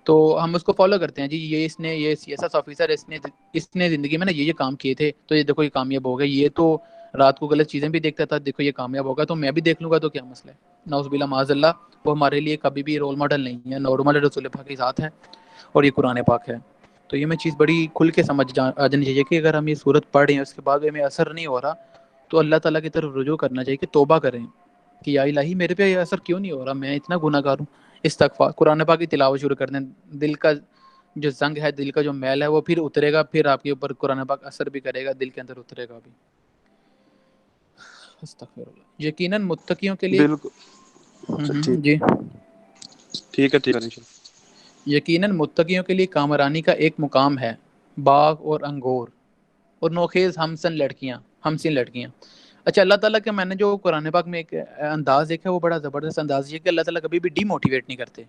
Speaker 1: تو ہم اس کو فالو کرتے ہیں، جی یہ سی ایس ایس آفیسر اس نے زندگی میں نا یہ کام کیے تھے تو یہ دیکھو یہ کامیاب ہو گئے، یہ تو رات کو غلط چیزیں بھی دیکھتا تھا، دیکھو یہ کامیاب ہوگا تو میں بھی دیکھ لوں گا تو کیا مسئلہ ہے، نعوذ باللہ معاذ اللہ، وہ ہمارے لیے کبھی بھی رول ماڈل نہیں ہے، نارمل رسول پاک کی ذات ہے اور یہ قرآن پاک ہے۔ تو یہ میں چیز بڑی کھل کے سمجھ جانی چاہیے کہ اگر ہم یہ صورت پڑھ رہے ہیں اس کے بعد ہمیں اثر نہیں ہو رہا تو اللہ تعالیٰ کی طرف رجوع کرنا چاہیے کہ توبہ کریں کہ یا الہی میرے پہ یہ اثر کیوں نہیں ہو رہا، میں اتنا گناہ گار ہوں، استغفار، قرآن پاک کی تلاوت شروع کر دیں، دل کا جو زنگ ہے، دل کا جو میل ہے وہ پھر اترے گا، پھر آپ کے اوپر قرآن پاک اثر بھی کرے گا، دل کے اندر اترے گا بھی۔ استغفر اللہ۔ یقیناً متقیوں کے لیے
Speaker 4: بالکل اچھا ٹھیک
Speaker 1: جی
Speaker 4: ٹھیک ہے انشاءاللہ۔
Speaker 1: یقیناً متقیوں کے لیے کامرانی کا ایک مقام ہے، باغ اور انگور اور نوخیز ہمسن لڑکیاں۔ اچھا، اللہ تعالیٰ کے میں نے جو قرآن پاک میں ایک انداز دیکھا ہے وہ بڑا زبردست انداز یہ کہ اللہ تعالیٰ کبھی بھی ڈی موٹیویٹ نہیں کرتے۔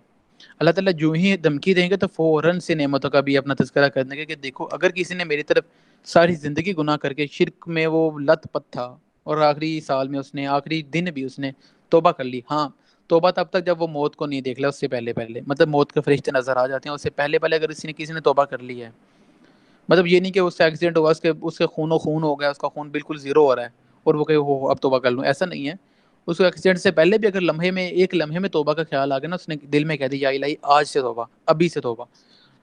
Speaker 1: اللہ تعالیٰ جو ہی دھمکی دیں گے تو فوراً سے نعمتوں کا بھی اپنا تذکرہ کرنے کے کہ دیکھو اگر کسی نے میری طرف ساری زندگی گناہ کر کے شرک میں وہ لت پت تھا اور آخری سال میں اس نے آخری دن بھی اس نے توبہ کر لی، ہاں توبہ تب تک جب وہ موت کو نہیں دیکھ لیا، اس سے پہلے مطلب موت کے فرشتے نظر آ جاتے ہیں، اس سے پہلے اگر کسی نے توبہ کر لی ہے، مطلب یہ نہیں کہ اس سے ایکسیڈنٹ ہوا، اس کے خون و خون ہو گیا، اس کا خون بالکل زیرو ہو رہا ہے اور وہ کہ اب توبہ کر لوں، ایسا نہیں ہے۔ اس کو ایکسیڈنٹ سے پہلے بھی اگر ایک لمحے میں توبہ کا خیال آ گیا نا، اس نے دل میں کہہ دی یا الہی آج سے توبہ، ابھی سے توبہ،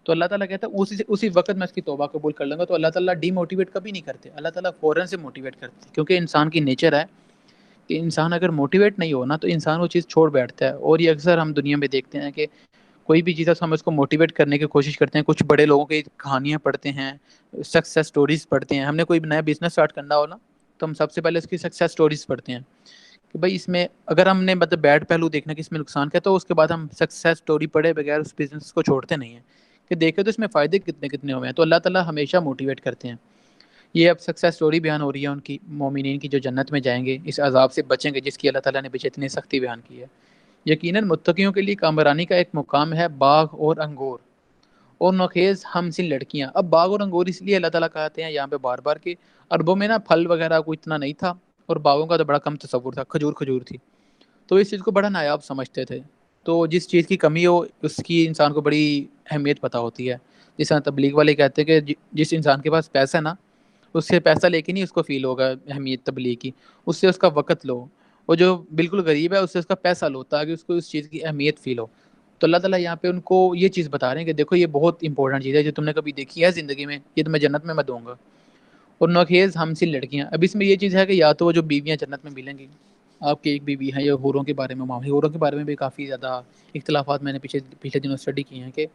Speaker 1: تو اللہ تعالیٰ کہتا ہے اسی وقت میں اس کی توبہ قبول کر لوں گا۔ تو اللہ تعالیٰ ڈی موٹیویٹ کبھی نہیں کرتے، اللہ تعالیٰ فوراً سے موٹیویٹ کرتے، کیونکہ انسان کی نیچر ہے کہ انسان اگر موٹیویٹ نہیں ہونا تو انسان وہ چیز چھوڑ بیٹھتا ہے، اور یہ اکثر ہم دنیا میں دیکھتے ہیں کہ کوئی بھی چیز ہے ہم اس کو موٹیویٹ کرنے کی کوشش کرتے ہیں، کچھ بڑے لوگوں کی کہانیاں پڑھتے ہیں، سکسیس سٹوریز پڑھتے ہیں، ہم نے کوئی نیا بزنس سٹارٹ کرنا ہو نا تو ہم سب سے پہلے اس کی سکسیس سٹوریز پڑھتے ہیں کہ بھائی اس میں اگر ہم نے مطلب بیڈ پہلو دیکھنا کہ اس میں نقصان کیا، تو اس کے بعد ہم سکسیس سٹوری پڑھے بغیر اس بزنس کو چھوڑتے نہیں ہیں کہ دیکھیں تو اس میں فائدے کتنے ہوئے ہیں۔ تو اللہ تعالیٰ ہمیشہ موٹیویٹ کرتے ہیں۔ یہ اب سکسیس سٹوری بیان ہو رہی ہے ان کی، مومنین کی جو جنت میں جائیں گے، اس عذاب سے بچیں گے جس کی اللہ تعالیٰ نے پیچھے اتنی سختی بیان کی ہے۔ یقیناً متقیوں کے لیے کامرانی کا ایک مقام ہے، باغ اور انگور اور نوخیز ہمسن لڑکیاں۔ اب باغ اور انگور اس لیے اللہ تعالیٰ کہتے ہیں یہاں پہ بار بار کہ عربوں میں نا پھل وغیرہ کوئی اتنا نہیں تھا اور باغوں کا تو بڑا کم تصور تھا، کھجور تھی، تو اس چیز کو بڑا نایاب سمجھتے تھے۔ تو جس چیز کی کمی ہو اس کی انسان کو بڑی اہمیت پتہ ہوتی ہے، جس طرح تبلیغ والے کہتے ہیں کہ جس انسان کے پاس پیسہ ہے نا، اس سے پیسہ لے کے نہیں اس کو فیل ہوگا اہمیت تبلیغ کی، اس سے اس کا وقت لو، وہ جو بالکل غریب ہے اس سے اس کا پیسہ لو تاکہ اس کو اس چیز کی اہمیت فیل ہو۔ تو اللہ تعالیٰ یہاں پہ ان کو یہ چیز بتا رہے ہیں کہ دیکھو یہ بہت امپورٹنٹ چیز ہے جو تم نے کبھی دیکھی ہے زندگی میں، یہ تمہیں جنت میں دوں گا۔ اور نوخیز ہمسن لڑکیاں، اب اس میں یہ چیز ہے کہ یا تو وہ جو بیویاں جنت میں ملیں گی، آپ کی ایک بیوی ہیں، یا حوروں کے بارے میں معاملہ، حوروں کے بارے میں بھی کافی زیادہ اختلافات میں نے پچھلے دنوں اسٹڈی کی ہیں کہ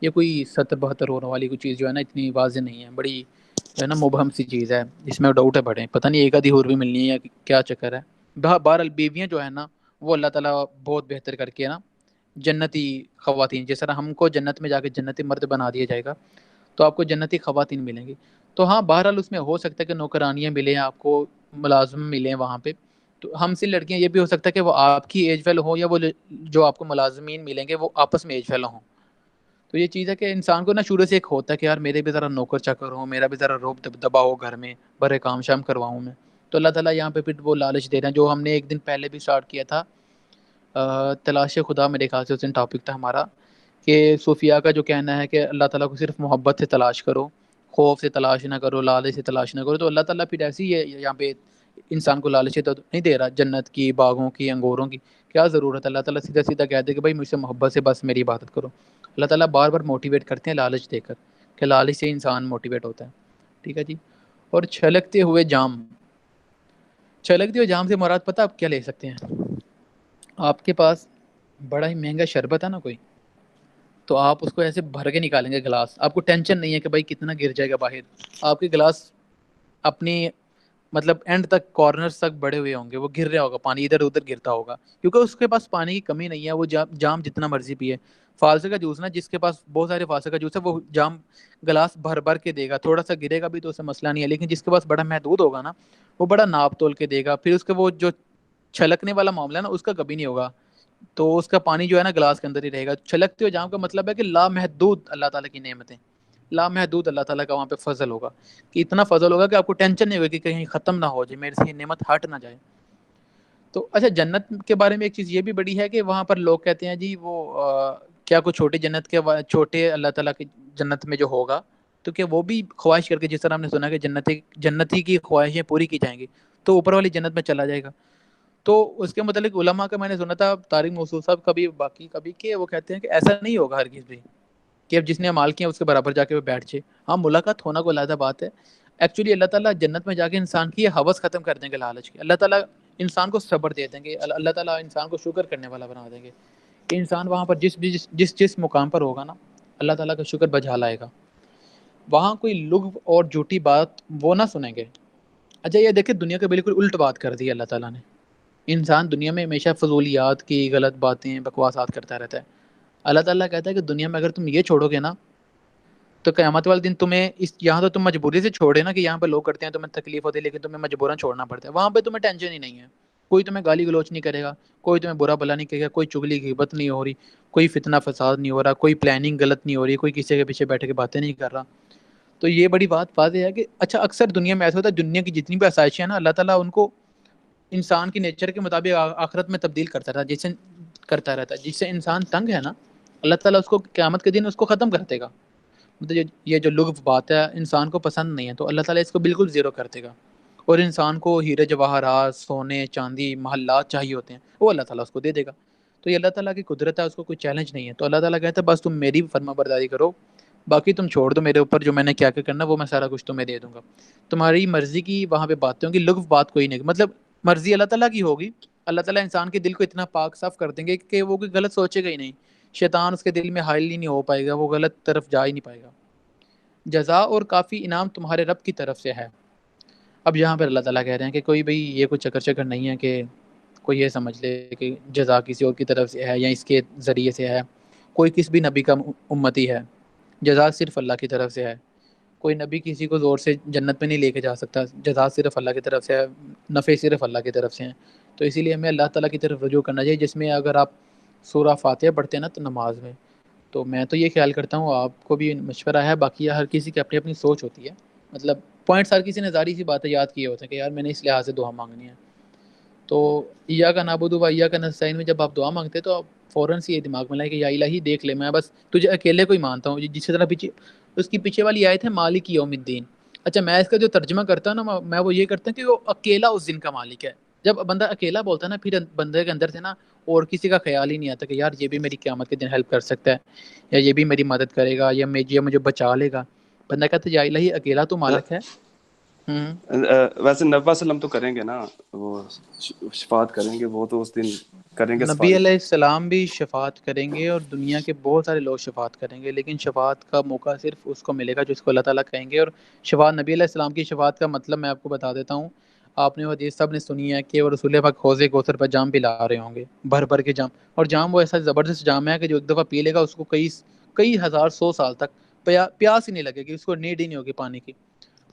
Speaker 1: یہ کوئی 70-72 حوروں والی کوئی چیز جو ہے نا اتنی واضح نہیں ہے، بڑی جو ہے نا مبہم سی چیز ہے، جس میں ڈاؤٹ ہے بڑے، پتہ نہیں ایک آدھی حور بھی ملنی ہے یا کیا چکر ہے۔ بہرحال بیویاں جو ہے نا وہ اللہ تعالیٰ بہت بہتر کر کے نا جنتی خواتین، جس طرح ہم کو جنت میں جا کے جنتی مرد بنا دیا جائے گا تو آپ کو جنتی خواتین ملیں گی۔ تو ہاں بہرحال اس میں ہو سکتا ہے کہ نوکرانیاں ملیں، آپ کو ملازم ملیں وہاں پہ، تو ہم سے لڑکیاں یہ بھی ہو سکتا ہے کہ وہ آپ کی ایج فیلو ہوں یا وہ جو آپ کو ملازمین ملیں گے وہ آپس میں ایج فیلو ہوں۔ تو یہ چیز ہے کہ انسان کو نا شروع سے ایک ہوتا ہے کہ یار میرے بھی ذرا نوکر چاکر ہوں، میرا بھی ذرا روب دبا ہو گھر میں، بڑے کام شام کرواؤں میں۔ تو اللہ تعالیٰ یہاں پہ پھر وہ لالچ دے رہے ہیں جو ہم نے ایک دن پہلے بھی سٹارٹ کیا تھا، تلاش خدا میرے خیال سے اس دن ٹاپک تھا ہمارا، کہ صوفیاء کا جو کہنا ہے کہ اللہ تعالیٰ کو صرف محبت سے تلاش کرو، خوف سے تلاش نہ کرو، لالچ سے تلاش نہ کرو۔ تو اللہ تعالیٰ پھر ایسی ہی ہے یہاں پہ انسان کو لالچ تو نہیں دے رہا جنت کی، باغوں کی، انگوروں کی، کیا ضرورت ہے؟ اللہ تعالیٰ سیدھا سیدھا کہہ دے کہ بھائی مجھ سے محبت سے بس میری عبادت کرو۔ اللہ تعالیٰ بار بار موٹیویٹ کرتے ہیں لالچ دے کر کہ لالچ سے انسان موٹیویٹ ہوتا ہے، ٹھیک ہے جی۔ اور چھلکتے ہوئے جام سے مراد پتہ آپ کیا لے سکتے ہیں؟ آپ کے پاس بڑا ہی مہنگا شربت ہے نا کوئی، تو آپ اس کو ایسے بھر کے نکالیں گے گلاس، آپ کو ٹینشن نہیں ہے کہ بھائی کتنا گر جائے گا باہر، آپ کے گلاس اپنی مطلب اینڈ تک کارنرز تک بڑے ہوئے ہوں گے، وہ گر رہا ہوگا، پانی ادھر ادھر گرتا ہوگا کیونکہ اس کے پاس پانی کی کمی نہیں ہے، وہ جام جتنا مرضی پیے۔ فالسے کا جوس نا، جس کے پاس بہت سارے فالسے کا جوس ہے وہ جام گلاس بھر کے دے گا، تھوڑا سا گرے گا بھی تو اسے مسئلہ نہیں ہے، لیکن جس کے پاس بڑا محدود ہوگا نا وہ بڑا ناپ تول کے دے گا، پھر اس کے وہ جو چھلکنے والا معاملہ ہے نا اس کا کبھی نہیں ہوگا، تو اس کا پانی جو ہے نا گلاس کے اندر ہی رہے گا۔ چھلکتے ہوئے جام کا مطلب ہے کہ لامحدود اللہ تعالیٰ کی نعمتیں، لامحدود اللہ تعالیٰ کا وہاں پہ فضل ہوگا، کہ اتنا فضل ہوگا کہ آپ کو ٹینشن نہیں ہوگی کہ کہیں ختم نہ ہو جائے، میرے سے یہ نعمت ہٹ نہ جائے۔ تو اچھا جنت کے بارے میں ایک چیز یہ بھی بڑی ہے کہ وہاں پر لوگ کہتے ہیں جی وہ کیا کوئی چھوٹی جنت کے چھوٹے اللہ تعالیٰ کی جنت میں جو ہوگا تو کہ وہ بھی خواہش کر کے، جس طرح ہم نے سنا کہ جنتی کی خواہشیں پوری کی جائیں گی تو اوپر والی جنت میں چلا جائے گا۔ تو اس کے متعلق علماء کا میں نے سنا تھا، طارق موصول صاحب کبھی باقی کبھی کہ وہ کہتے ہیں کہ ایسا نہیں ہوگا ہرگز بھی کہ اب جس نے اعمال کیا اس کے برابر جا کے وہ بیٹھ جائے۔ ہاں ملاقات ہونا کوئی علیحدہ بات ہے، ایکچولی اللہ تعالیٰ جنت میں جا کے انسان کی یہ حوث ختم کر دیں گے لالچ کی، اللہ تعالیٰ انسان کو صبر دے دیں گے، اللہ تعالیٰ انسان کو شکر کرنے والا بنا دیں گے کہ انسان وہاں پر جس مقام پر ہوگا نا اللہ تعالیٰ کا شکر بجا لائے گا، وہاں کوئی لغو اور جھوٹی بات وہ نہ سنیں گے۔ اچھا یہ دیکھیں دنیا کے بالکل الٹ بات کر دی اللہ تعالیٰ نے، انسان دنیا میں ہمیشہ فضولیات کی غلط باتیں بکواسات کرتا رہتا ہے، اللہ تعالیٰ کہتا ہے کہ دنیا میں اگر تم یہ چھوڑو گے نا تو قیامت والے دن تمہیں یہاں تو تم مجبوری سے چھوڑے نا کہ یہاں پہ لوگ کرتے ہیں تمہیں تکلیف ہوتی ہے لیکن تمہیں مجبوراً چھوڑنا پڑتا ہے، وہاں پہ تمہیں ٹینشن ہی نہیں ہے، کوئی تمہیں گالی گلوچ نہیں کرے گا، کوئی تمہیں برا بھلا نہیں کہے گا، کوئی چگلی غیبت نہیں ہو رہی، کوئی فتنہ فساد نہیں ہو رہا، کوئی پلاننگ غلط نہیں ہو رہی، کوئی کسی کے پیچھے بیٹھ کے باتیں نہیں کر رہا۔ تو یہ بڑی بات واضح ہے کہ اچھا اکثر دنیا میں ایسا ہوتا ہے دنیا کی جتنی بھی آسائشیں ہیں نا اللہ تعالیٰ ان کو انسان کی نیچر کے مطابق آخرت میں تبدیل کرتا رہتا ہے جس سے انسان تنگ ہے نا اللہ تعالیٰ اس کو قیامت کے دن اس کو ختم کر دے گا، مطلب یہ جو لغو بات ہے انسان کو پسند نہیں ہے تو اللہ تعالیٰ اس کو بالکل زیرو کر دے گا، اور انسان کو ہیرے جواہرات سونے چاندی محلات چاہیے ہوتے ہیں وہ اللہ تعالیٰ اس کو دے دے گا۔ تو یہ اللہ تعالیٰ کی قدرت ہے، اس کو کوئی چیلنج نہیں ہے، تو اللہ تعالیٰ کہتا ہے بس تم میری فرما برداری کرو، باقی تم چھوڑ دو میرے اوپر، جو میں نے کیا کرنا وہ میں سارا کچھ تمہیں دے دوں گا، تمہاری مرضی کی وہاں پہ باتیں ہوں گی، لغو بات کوئی نہیں، مطلب مرضی اللہ تعالیٰ کی ہوگی، اللہ تعالیٰ انسان کے دل کو اتنا پاک صاف کر دیں گے کہ وہ کوئی غلط سوچے گا ہی نہیں، شیطان اس کے دل میں حائل ہی نہیں ہو پائے گا، وہ غلط طرف جا ہی نہیں پائے گا۔ جزا اور کافی انعام تمہارے رب کی طرف سے ہے۔ اب یہاں پر اللہ تعالیٰ کہہ رہے ہیں کہ کوئی بھئی یہ کوئی چکر نہیں ہے کہ کوئی یہ سمجھ لے کہ جزا کسی اور کی طرف سے ہے یا اس کے ذریعے سے ہے، کوئی کس بھی نبی کا امتی ہے، جزا صرف اللہ کی طرف سے ہے، کوئی نبی کسی کو زور سے جنت میں نہیں لے کے جا سکتا، جزا صرف اللہ کی طرف سے ہے، نفع صرف اللہ کی طرف سے ہیں، تو اسی لیے ہمیں اللہ تعالیٰ کی طرف رجوع کرنا چاہیے، جس میں اگر آپ سورہ فاتحہ پڑھتے ہیں نا تو نماز میں، تو میں تو یہ خیال کرتا ہوں آپ کو بھی مشورہ ہے، باقی ہر کسی کی اپنی اپنی سوچ ہوتی ہے، مطلب پوائنٹس ہر کسی نے ظاہری سی باتیں یاد کیے ہوتے ہیں کہ یار میں نے اس لحاظ سے دعا مانگنی ہے، تو ایاک نعبد و ایاک نستعین میں جب آپ دعا مانگتے تو آپ فوراً سے یہ دماغ میں لائے کہ یا الہی دیکھ لے میں بس تجھے اکیلے کو ہی مانتا ہوں، جس طرح پیچھے اس کی پیچھے والی آیت ہے مالک یوم الدین، اچھا میں اس کا جو ترجمہ کرتا ہوں نا میں وہ یہ کرتا ہوں کہ وہ اکیلا اس دن کا مالک ہے، جب بندہ اکیلا بولتا ہے نا پھر بندے کے اندر سے نا اور کسی کا خیال ہی نہیں آتا کہ یار یہ بھی میری قیامت کے دن ہیلپ کر سکتا ہے یا یہ بھی میری مدد کرے گا یا مجھے بچا لے گا، بندہ کہتا ہے یا الہی اکیلا تو مالک ہے۔
Speaker 4: ویسے نبی صلی اللہ علیہ وسلم تو کریں گے نا، وہ شفاعت کریں گے، وہ تو اس دن کریں گے
Speaker 1: نبی علیہ السلام بھی شفاعت کریں گے اور دنیا کے بہت سارے لوگ شفاعت کریں گے، لیکن شفاعت کا موقع صرف اس کو ملے گا جس کو اللہ تعالیٰ کہیں گے، اور شفاعت نبی علیہ السلام کی شفاعت کا مطلب میں آپ کو بتا دیتا ہوں، آپ نے وہ حدیث سب نے سنی ہے کہ وہ رسول پاک حوض کوثر پر جام پلا رہے ہوں گے، بھر کے جام، اور جام وہ ایسا زبردست جام ہے کہ جو ایک دفعہ پی لے گا اس کو کئی ہزار 100 سال تک پیاس ہی نہیں لگے گی، اس کو نیڈ ہی نہیں ہوگی پانی کی،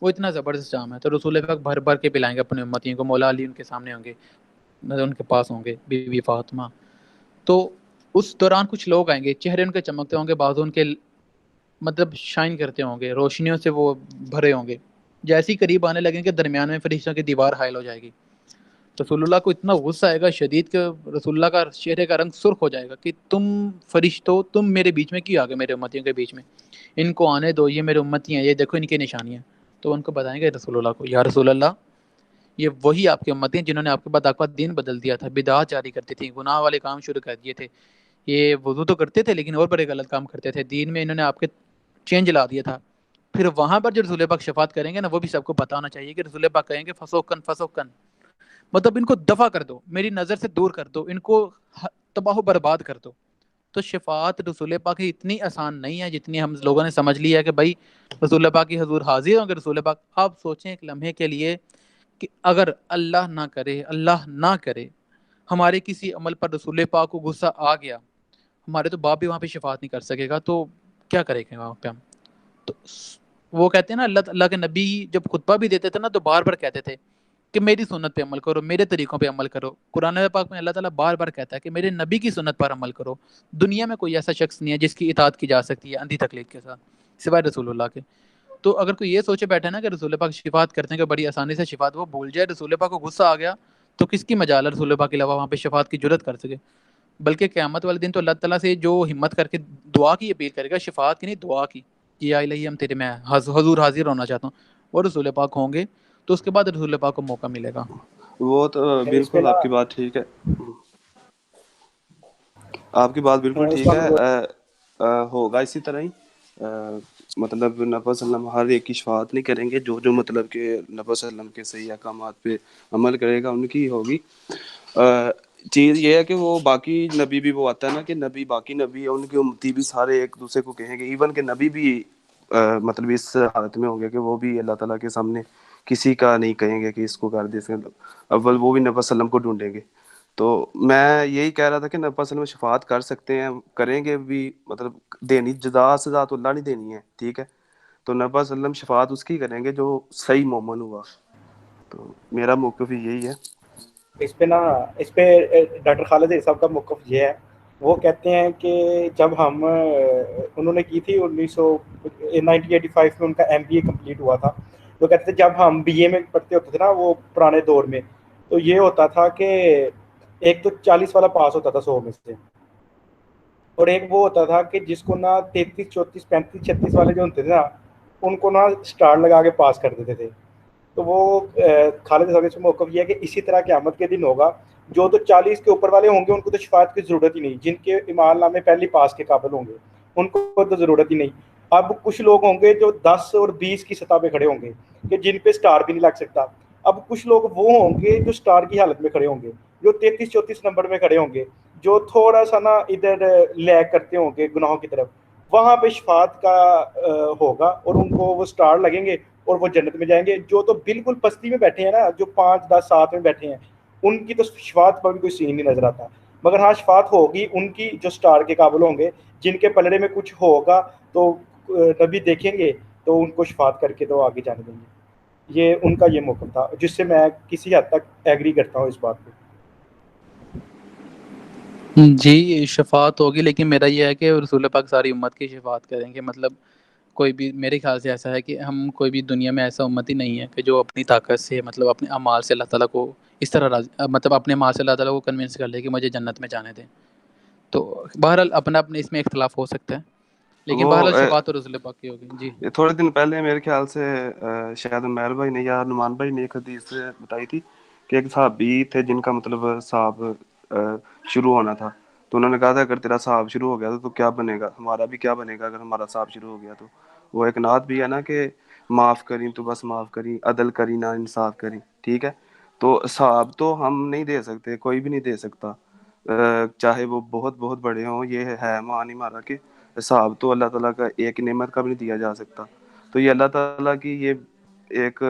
Speaker 1: وہ اتنا زبردست جام ہے، تو رسول پاک بھر کے پلائیں گے اپنے امتیوں کو، مولا علی ان کے سامنے ہوں گے، ان کے پاس ہوں گے، بی بی فاطمہ، تو اس دوران کچھ لوگ آئیں گے چہرے ان کے چمکتے ہوں گے، بازو ان کے مطلب شائن کرتے ہوں گے، روشنیوں سے وہ بھرے ہوں گے، جیسے ہی قریب آنے لگیں گے درمیان میں فرشتوں کی دیوار حائل ہو جائے گی، رسول اللہ کو اتنا غصہ آئے گا شدید کہ رسول اللہ کا چہرے کا رنگ سرخ ہو جائے گا کہ تم فرشتوں تم میرے بیچ میں کیوں آ گئے، میرے امتیوں کے بیچ میں، ان کو آنے دو، یہ میرے امتی ہیں، یہ دیکھو ان کی نشانیاں، تو ان کو بتائیں گے رسول اللہ کو یا رسول اللہ یہ وہی آپ کے امتی ہیں جنہوں نے آپ کے بعد آپ کا دین بدل دیا تھا، بدعات جاری کرتی تھی، گناہ والے کام شروع کر دیے تھے، یہ وضو تو کرتے تھے لیکن اور بڑے غلط کام کرتے تھے، دین میں انہوں نے آپ کے چینج لا دیا تھا۔ پھر وہاں پر جو رسول پاک شفاعت کریں گے نا وہ بھی سب کو پتہ ہونا چاہیے کہ رسول پاک کہیں گے فسوکن، مطلب ان کو دفع کر دو، میری نظر سے دور کر دو، ان کو تباہ و برباد کر دو۔ تو شفاعت رسول پاک کی اتنی آسان نہیں ہے جتنی ہم لوگوں نے سمجھ لی ہے کہ بھائی رسول پاک کی حضور حاضر ہوں گے، رسول پاک آپ سوچیں ایک لمحے کے لیے کہ اگر اللہ نہ کرے ہمارے کسی عمل پر رسول پاک کو غصہ آ گیا، ہمارے تو باپ بھی وہاں پہ شفاعت نہیں کر سکے گا، تو کیا کریں گے وہاں پہ ہم؟ تو وہ کہتے ہیں نا اللہ کے نبی جب خطبہ بھی دیتے تھے نا تو بار بار کہتے تھے کہ میری سنت پہ عمل کرو، میرے طریقوں پہ عمل کرو، قرآن پاک میں اللہ تعالیٰ بار بار کہتا ہے کہ میرے نبی کی سنت پر عمل کرو، دنیا میں کوئی ایسا شخص نہیں ہے جس کی اطاعت کی جا سکتی ہے اندھی تقلید کے ساتھ، سوائے رسول اللہ کے. تو اگر کوئی یہ سوچے بیٹھا نا کہ رسول پاک شفاعت کرتے ہیں کہ بڑی آسانی سے شفاعت، وہ بھول جائے رسول پاک کو غصہ آ گیا تو کس کی مجال ہے رسول پاک کے علاوہ وہاں پہ شفاعت کی جرت کر سکے. بلکہ قیامت والے دن تو اللہ تعالیٰ سے جو ہمت کر کے دعا کی اپیل کرے گا، شفاعت کی نہیں، دعا کی، کہ یا الہی ہم تیرے میں حضور حاضر ہونا چاہتا ہوں، وہ رسول پاک ہوں گے تو اس کے بعد رسول پاک کو موقع ملے گا.
Speaker 4: وہ تو
Speaker 3: اس پہ
Speaker 4: بالکل
Speaker 3: نا
Speaker 4: آپ کی بات ٹھیک ہے، آپ کی بات بالکل ٹھیک
Speaker 3: اسلام
Speaker 4: ہے. ہوگا اسی طرح ہی. مطلب نبی صلی اللہ علیہ وسلم ہر ایک کی شفاعت نہیں کریں گے، جو مطلب کہ نبی صلی اللہ علیہ وسلم کے صحیح احکامات پہ عمل کرے گا ان کی ہوگی. چیز یہ ہے کہ وہ باقی نبی بھی، وہ آتا ہے نا کہ نبی، باقی نبی ان کے امتی بھی سارے ایک دوسرے کو کہیں گے، ایون کہ نبی بھی مطلب اس حالت میں ہوں گے کہ وہ بھی اللہ تعالیٰ کے سامنے کسی کا نہیں کہیں گے کہ اس کو کر دے. اول وہ بھی نبی صلی اللہ علیہ وسلم کو ڈھونڈیں گے. تو میں یہی کہہ رہا تھا کہ نبی صلی اللہ علیہ وسلم شفاعت کر سکتے ہیں، کریں گے بھی، مطلب دینی جزا سزا تو اللہ نہیں دینی ہے، ٹھیک ہے. تو نبی صلی اللہ علیہ وسلم شفاعت اس کی کریں گے جو صحیح مومن ہوا. تو میرا موقف یہی ہے.
Speaker 3: اس پہ ڈاکٹر خالد صاحب کا موقف یہ ہے، وہ کہتے ہیں کہ جب ہم انہوں نے کی تھی 1985 میں ان کا MBA کمپلیٹ ہوا تھا، وہ کہتے تھے جب ہم BA میں پڑھتے ہوتے تھے نا وہ پرانے دور میں، تو یہ ہوتا تھا کہ ایک تو 40 والا پاس ہوتا تھا 100 میں سے، اور ایک وہ ہوتا تھا کہ جس کو نا 33 34 35 36 والے جو ہوتے تھے نا ان کو نا سٹار لگا کے پاس کر دیتے تھے. تو وہ خالد صاحب سے موقف یہ ہے کہ اسی طرح قیامت کے دن ہوگا، جو تو 40 کے اوپر والے ہوں گے ان کو تو شفاعت کی ضرورت ہی نہیں، جن کے ایمان نامے پہلی پاس کے قابل ہوں گے ان کو تو ضرورت ہی نہیں. اب کچھ لوگ ہوں گے جو 10 اور 20 کی سطح پہ کھڑے ہوں گے کہ جن پہ سٹار بھی نہیں لگ سکتا. اب کچھ لوگ وہ ہوں گے جو سٹار کی حالت میں کھڑے ہوں گے، جو 33 34 نمبر میں کھڑے ہوں گے، جو تھوڑا سا نا ادھر لیگ کرتے ہوں گے گناہوں کی طرف، وہاں پہ شفاعت کا ہوگا اور ان کو وہ سٹار لگیں گے اور وہ جنت میں جائیں گے. جو تو بالکل پستی میں بیٹھے ہیں نا، جو 5 10 7 میں بیٹھے ہیں، ان کی تو شفاعت پر بھی کوئی سین نہیں نظر آتا. مگر ہاں شفاعت ہوگی ان کی جو سٹار کے قابل ہوں گے، جن کے پلڑے میں کچھ ہوگا تو نبی دیکھیں گے تو ان کو شفاعت کر کے تو آگے جانے دیں گے. یہ ان کا یہ موقف تھا جس سے میں کسی حد تک ایگری کرتا ہوں اس بات پہ.
Speaker 1: جی شفاعت ہوگی، لیکن میرا یہ ہے کہ رسول پاک ساری امت کی شفاعت کریں گے. مطلب کوئی بھی، میرے خیال سے ایسا ہے کہ ہم کوئی بھی دنیا میں ایسا امت ہی نہیں ہے کہ جو اپنی طاقت سے، مطلب اپنے اعمال سے اللہ تعالیٰ کو اس طرح مطلب اپنے اعمال سے اللہ تعالیٰ کو کنونس کر لے کہ مجھے جنت میں جانے دیں. تو بہرحال اپنا اپنے اس میں اختلاف ہو سکتا ہے، لیکن
Speaker 4: وہ
Speaker 1: بہرحال شفاعت تو رسول پاک کی ہوگی. جی
Speaker 4: تھوڑے دن پہلے میرے خیال سے شاید عمیر بھائی نے یا نعمان بھائی نے ایک حدیث بتائی تھی کہ ایک صحابی تھے جن کا مطلب صحاب شروع ہونا تھا. تو انہوں نے کہا تھا اگر تیرا صحاب شروع ہو گیا تو کیا بنے گا، ہمارا بھی کیا بنے گا اگر ہمارا صحاب شروع ہو گیا. تو وہ ایک نعت بھی ہے نا کہ معاف کریں تو بس معاف کریں، عدل کریں نہ انصاف کریں، ٹھیک ہے. تو صحاب تو ہم نہیں دے سکتے، کوئی بھی نہیں دے سکتا، چاہے وہ بہت بہت بڑے ہوں. یہ ہے مان ہمارا کہ صحاب تو اللہ تعالیٰ کا ایک نعمت کا بھی نہیں دیا جا سکتا. تو یہ اللہ تعالیٰ کی یہ ایک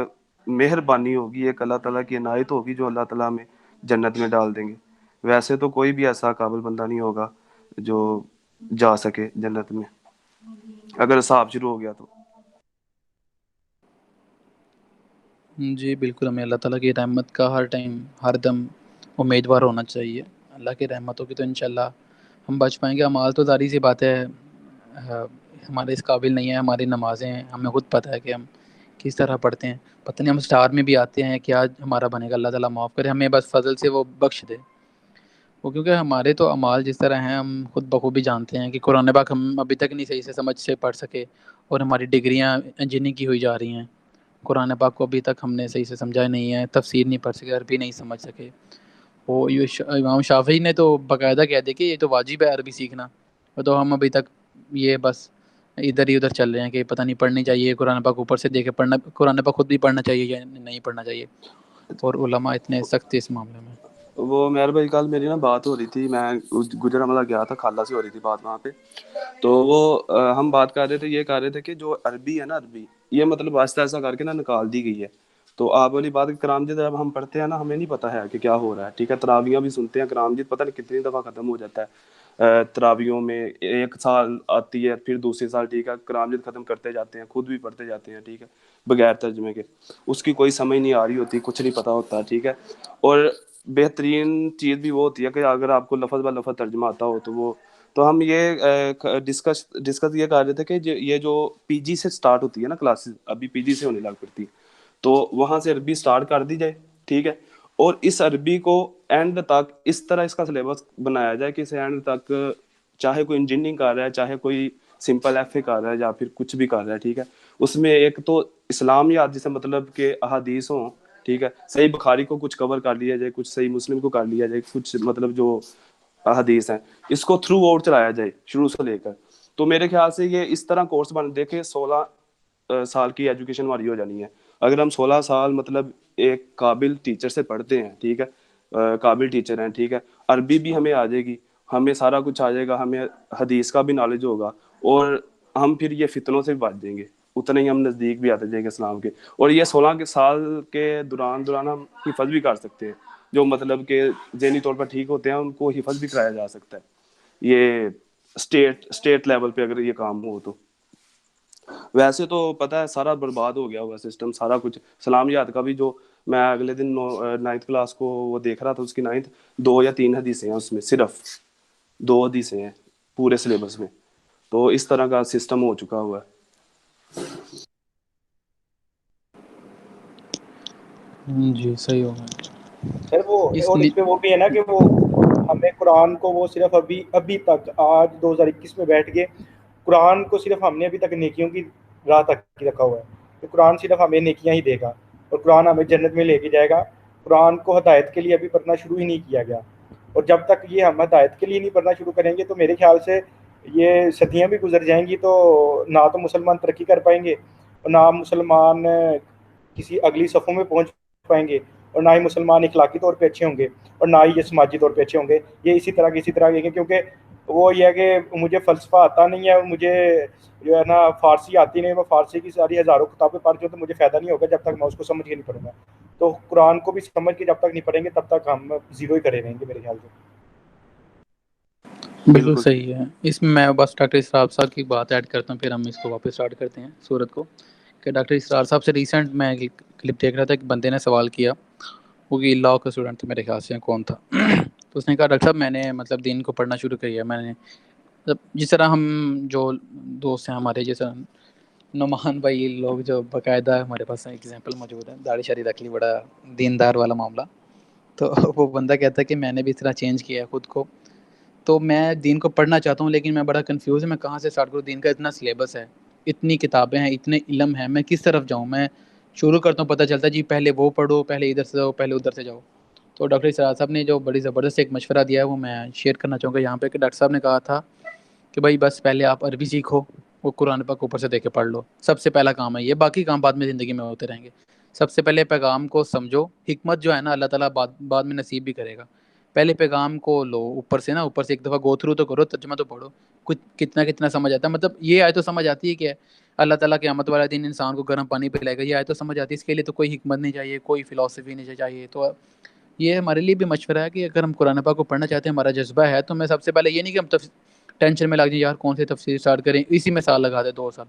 Speaker 4: مہربانی ہوگی، ایک اللہ تعالیٰ کی عنایت ہوگی جو اللہ تعالیٰ ہمیں جنت میں ڈال دیں گے. ویسے تو کوئی بھی ایسا قابل بندہ نہیں ہوگا جو جا سکے جنت میں اگر صحاب شروع ہو گیا تو.
Speaker 1: جی بالکل، ہمیں اللہ تعالیٰ کی رحمت کا ہر ٹائم ہر دم امیدوار ہونا چاہیے. اللہ کی رحمت ہوگی تو انشاءاللہ ہم بچ پائیں گے. اعمال تو ظاہر سی بات ہے ہمارے اس قابل نہیں ہے، ہماری نمازیں ہمیں خود پتہ ہے کہ ہم کس طرح پڑھتے ہیں. پتہ نہیں ہم سٹار میں بھی آتے ہیں، کیا ہمارا بنے گا. اللہ تعالیٰ معاف کرے، ہمیں بس فضل سے وہ بخش دے. وہ کیونکہ ہمارے تو اعمال جس طرح ہیں ہم خود بخوبی جانتے ہیں کہ قرآن پاک ہم ابھی تک نہیں صحیح سے سمجھ سے پڑھ سکے، اور ہماری ڈگریاں انجینئرنگ کی ہوئی جا رہی ہیں. قرآن پاک کو ابھی تک ہم نے صحیح سے سمجھا نہیں ہے، تفسیر نہیں پڑھ سکے، عربی نہیں سمجھ سکے. وہ امام شافعی نے تو باقاعدہ کہہ دیا کہ یہ تو واجب ہے عربی سیکھنا، تو ہم ابھی تک یہ بس ادھر ہی ادھر چل رہے ہیں کہ پتہ نہیں پڑھنی چاہیے قرآن پاک، اوپر سے دیکھے پڑھنا قرآن پاک خود بھی پڑھنا چاہیے یا نہیں پڑھنا چاہیے. اور علماء اتنے سخت اس معاملے میں.
Speaker 4: وہ مہر بھائی کل میری نا بات ہو رہی تھی، میں گجرانوالہ گیا تھا، خالہ سے ہو رہی تھی بات وہاں پہ. تو وہ ہم بات کر رہے تھے، یہ کر رہے تھے کہ جو عربی ہے نا، عربی یہ مطلب آہستہ آہستہ کر کے نا نکال دی گئی ہے. تو آپ والی بات کرامجد جب ہم پڑھتے ہیں نا ہمیں نہیں پتہ ہے کہ کیا ہو رہا ہے، ٹھیک ہے. تراویاں بھی سنتے ہیں، کرامجد پتہ نہیں کتنی دفعہ ختم ہو جاتا ہے. تراویوں میں ایک سال آتی ہے، پھر دوسرے سال ٹھیک ہے کرامجد ختم کرتے جاتے ہیں، خود بھی پڑھتے جاتے ہیں، ٹھیک ہے، بغیر ترجمے کے. اس کی کوئی سمجھ نہیں آ رہی ہوتی، کچھ نہیں پتہ ہوتا، ٹھیک ہے. اور بہترین چیز بھی وہ ہوتی ہے کہ اگر آپ کو لفظ بہ لفظ ترجمہ آتا ہو تو وہ تو ہم یہ ڈسکس یہ کر رہے تھے کہ یہ جو پی جی سے سٹارٹ ہوتی ہے نا کلاسز، ابھی پی جی سے ہونے لگ پڑتی ہے، تو وہاں سے عربی سٹارٹ کر دی جائے، ٹھیک ہے، اور اس عربی کو اینڈ تک اس طرح اس کا سلیبس بنایا جائے کہ اسے اینڈ تک چاہے کوئی انجینئرنگ کر رہا ہے، چاہے کوئی سمپل ایف اے کر رہا ہے، یا پھر کچھ بھی کر رہا ہے، ٹھیک ہے، اس میں ایک تو اسلامیات جسے مطلب کہ احادیث ہوں، ٹھیک ہے، صحیح بخاری کو کچھ کور کر لیا جائے، کچھ صحیح مسلم کو کر لیا جائے، کچھ مطلب جو احادیث ہیں اس کو تھرو آؤٹ چلایا جائے شروع سے لے کر. تو میرے خیال سے یہ اس طرح کورس بن دیکھے 16 سال کی ایجوکیشن ہماری ہو جانی ہے. اگر ہم 16 سال مطلب ایک قابل ٹیچر سے پڑھتے ہیں، ٹھیک ہے، قابل ٹیچر ہیں، ٹھیک ہے، عربی بھی ہمیں آ جائے گی، ہمیں سارا کچھ آ جائے گا، ہمیں حدیث کا بھی نالج ہوگا، اور ہم پھر یہ فتنوں سے بھی بچ جائیں گے، اتنے ہی ہم نزدیک بھی آتے جائیں گے اسلام کے. اور یہ 16 سال کے دوران ہم حفظ بھی کر سکتے ہیں، جو مطلب کہ ذہنی طور پر ٹھیک ہوتے ہیں ان کو حفظ بھی کرایا جا سکتا ہے، یہ اسٹیٹ لیول پہ اگر یہ کام ہو تو. ویسے تو پتہ ہے سارا برباد ہو گیا ہوا سسٹم، سارا کچھ. اسلامیات کا بھی جو میں اگلے دن 9th کلاس کو وہ دیکھ رہا تھا، اس کی 9th 2 یا 3 حدیثیں ہیں، اس میں صرف 2 حدیثیں ہیں پورے سلیبس میں. تو اس طرح کا سسٹم ہو چکا ہوا ہے.
Speaker 1: جی صحیح ہوگا
Speaker 3: سر وہ
Speaker 1: اس
Speaker 3: اور اس پہ وہ بھی ہے نا کہ وہ ہمیں قرآن کو وہ صرف ابھی تک آج 2021 میں بیٹھ کے قرآن کو صرف ہم نے ابھی تک نیکیوں کی راہ تک رکھا ہوا ہے کہ قرآن صرف ہمیں نیکیاں ہی دے گا اور قرآن ہمیں جنت میں لے کے جائے گا. قرآن کو ہدایت کے لیے ابھی پڑھنا شروع ہی نہیں کیا گیا، اور جب تک یہ ہم ہدایت کے لیے نہیں پڑھنا شروع کریں گے تو میرے خیال سے یہ صدیاں بھی گزر جائیں گی، تو نہ تو مسلمان ترقی کر پائیں گے اور نہ مسلمان کسی اگلی صفوں میں پہنچ پائیں گے، اور نہ ہی مسلمان اخلاقی طور پہ اچھے ہوں گے اور نہ ہی یہ سماجی طور پہ اچھے ہوں گے. یہ اسی طرح یہ کیونکہ وہ یہ ہے کہ مجھے فلسفہ آتا نہیں ہے اور مجھے جو ہے نا فارسی آتی نہیں، میں فارسی کی ساری ہزاروں کتابیں پڑھ کے تو مجھے فائدہ نہیں ہوگا جب تک میں اس کو سمجھ کے نہیں پڑھوں گا. تو قرآن کو بھی سمجھ کے جب تک نہیں پڑھیں گے تب تک ہم زیرو ہی کرے رہیں گے میرے خیال سے.
Speaker 1: بالکل صحیح ہے. اس میں بس ڈاکٹر اسرار صاحب کی بات ایڈ کرتا ہوں، پھر ہم اس کو واپس اسٹارٹ کرتے ہیں صورت کو. کہ ڈاکٹر اسرار صاحب سے ریسنٹ میں کلپ دیکھ رہا تھا کہ بندے نے سوال کیا، وہ کہ لاء کا اسٹوڈنٹ تھا میرے خیال سے، کون تھا، تو اس نے کہا ڈاکٹر صاحب میں نے مطلب دین کو پڑھنا شروع کیا، میں نے جس طرح ہم جو دوست ہیں ہمارے جیسا نعمان بھائی لوگ جو باقاعدہ ہمارے پاس ایگزامپل موجود ہے، داڑھی شاڑھی رکھ لی، بڑا دیندار والا معاملہ. تو وہ بندہ کہتا ہے کہ میں نے بھی اس طرح چینج کیا ہے خود کو، تو میں دین کو پڑھنا چاہتا ہوں لیکن میں بڑا کنفیوز ہوں، میں کہاں سے اسٹارٹ کروں. دین کا اتنا سلیبس ہے، اتنی کتابیں ہیں، اتنے علم ہیں، میں کس طرف جاؤں. میں شروع کرتا ہوں، پتہ چلتا ہے جی پہلے وہ پڑھو، پہلے ادھر سے جاؤ، پہلے ادھر سے جاؤ. تو ڈاکٹر اسرار صاحب نے جو بڑی زبردست ایک مشورہ دیا ہے وہ میں شیئر کرنا چاہوں گا یہاں پہ. کہ ڈاکٹر صاحب نے کہا تھا کہ بھائی بس پہلے آپ عربی سیکھو، وہ قرآن پاک اوپر سے دے کے پڑھ لو، سب سے پہلا کام ہے یہ، باقی کام بعد میں زندگی میں ہوتے رہیں گے. سب سے پہلے پیغام کو سمجھو، حکمت جو ہے نا اللہ تعالیٰ بعد میں نصیب بھی کرے گا. پہلے پیغام کو لو اوپر سے نا، اوپر سے ایک دفعہ گو تھرو تو کرو، ترجمہ تو پڑھو، کچھ کتنا سمجھ آتا ہے. مطلب یہ آئے تو سمجھ آتی ہے کہ اللہ تعالیٰ قیامت والا دن انسان کو گرم پانی پلائے گا، یہ آئے تو سمجھ آتی ہے. اس کے لیے تو کوئی حکمت نہیں چاہیے، کوئی فلاسفی نہیں چاہیے. تو یہ ہمارے لیے بھی مشورہ ہے کہ اگر ہم قرآن پاک کو پڑھنا چاہتے ہیں، ہمارا جذبہ ہے، تو میں سب سے پہلے یہ نہیں کہ ہم ٹینشن میں لگ جائیں یار کون سی تفسیر اسٹارٹ کریں، اسی میں سال لگا دیں 2 سال.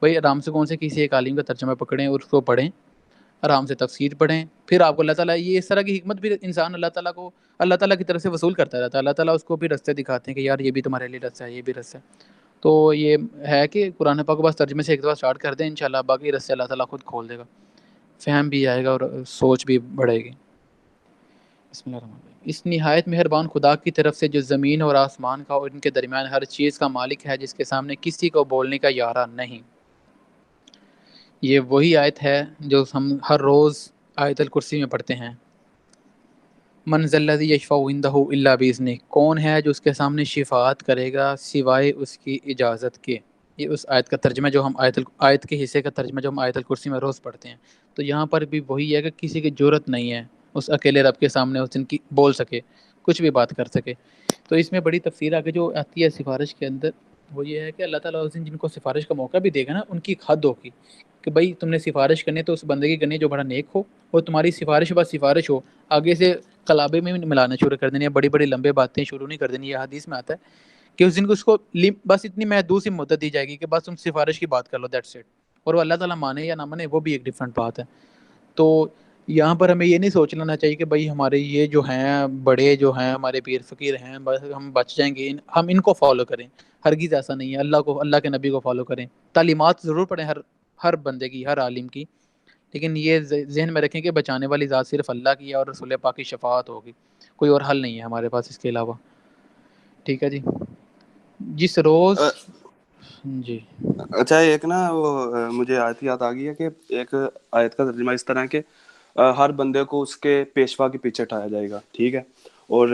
Speaker 1: بھائی آرام سے کون سے کسی ایک عالم کا ترجمہ پکڑیں اور اس کو پڑھیں، آرام سے تفسیر پڑھیں، پھر آپ کو اللہ تعالیٰ یہ اس طرح کی حکمت بھی انسان اللہ تعالیٰ کی طرف سے وصول کرتا رہتا ہے. اللہ تعالیٰ اس کو بھی رستے دکھاتے ہیں کہ یار یہ بھی تمہارے لیے رستہ ہے، یہ بھی رستہ ہے. تو یہ ہے کہ قرآن پاک کو بس ترجمے سے ایک دفعہ اسٹارٹ کر دیں، انشاءاللہ باقی رستے اللہ تعالیٰ خود کھول دے گا، فہم بھی آئے گا اور سوچ بھی بڑھے گی. بسم اللہ الرحمن الرحیم. اس نہایت مہربان خدا کی طرف سے جو زمین اور آسمان کا اور ان کے درمیان ہر چیز کا مالک ہے، جس کے سامنے کسی کو بولنے کا یارہ نہیں. یہ وہی آیت ہے جو ہم ہر روز آیت الکرسی میں پڑھتے ہیں. من ذا الذی یشفع عندہ الا باذنہ، کون ہے جو اس کے سامنے شفاعت کرے گا سوائے اس کی اجازت کے. یہ اس آیت کا ترجمہ جو ہم آیت کے حصے کا ترجمہ جو ہم آیت الکرسی میں روز پڑھتے ہیں. تو یہاں پر بھی وہی ہے کہ کسی کی جرت نہیں ہے اس اکیلے رب کے سامنے اس دن کی بول سکے، کچھ بھی بات کر سکے. تو اس میں بڑی تفسیر آگے جو آتی ہے سفارش کے اندر، وہ یہ ہے کہ اللہ تعالیٰ اس دن جن کو سفارش کا موقع بھی دے گا نا، ان کی ایک حد ہوگی کہ بھائی تم نے سفارش کرنی تو اس بندے کی کرنی جو بڑا نیک ہو، اور تمہاری سفارش بس سفارش ہو، آگے سے کلابے میں ملانا شروع کر دینی ہے، بڑی بڑی لمبے باتیں شروع نہیں کر دینی. یہ حدیث میں آتا ہے کہ اس دن کو اس کو بس اتنی محدود سی مدت دی جائے گی کہ بس تم سفارش کی بات کر لو، دیٹس اٹ. اور وہ اللہ تعالیٰ مانے یا نہ مانے وہ بھی ایک ڈفرینٹ بات ہے. تو یہاں پر ہمیں یہ نہیں سوچ لینا چاہیے کہ بھائی ہمارے یہ جو ہیں بڑے جو ہیں ہمارے پیر فقیر ہیں بس ہم بچ جائیں گے، ہم ان کو فالو کریں۔ ہرگز ایسا نہیں ہے، اللہ کے نبی کو فالو کریں، تعلیمات ضرور پڑھیں ہر بندے کی، ہر عالم کی، لیکن یہ ذہن میں رکھیں کہ بچانے والی ذات صرف اللہ کی ہے اور رسول پاک کی شفاعت ہوگی، کوئی اور حل نہیں ہے ہمارے پاس اس کے علاوہ۔ ٹھیک ہے جی، جس روز جی
Speaker 4: اچھا ایک نا وہ مجھے آیت یاد آ گئی ہے کہ ایک آیت کا ترجمہ اس طرح ہے کہ ہر بندے کو اس کے پیشوا کے پیچھے اٹھایا جائے گا، ٹھیک ہے، اور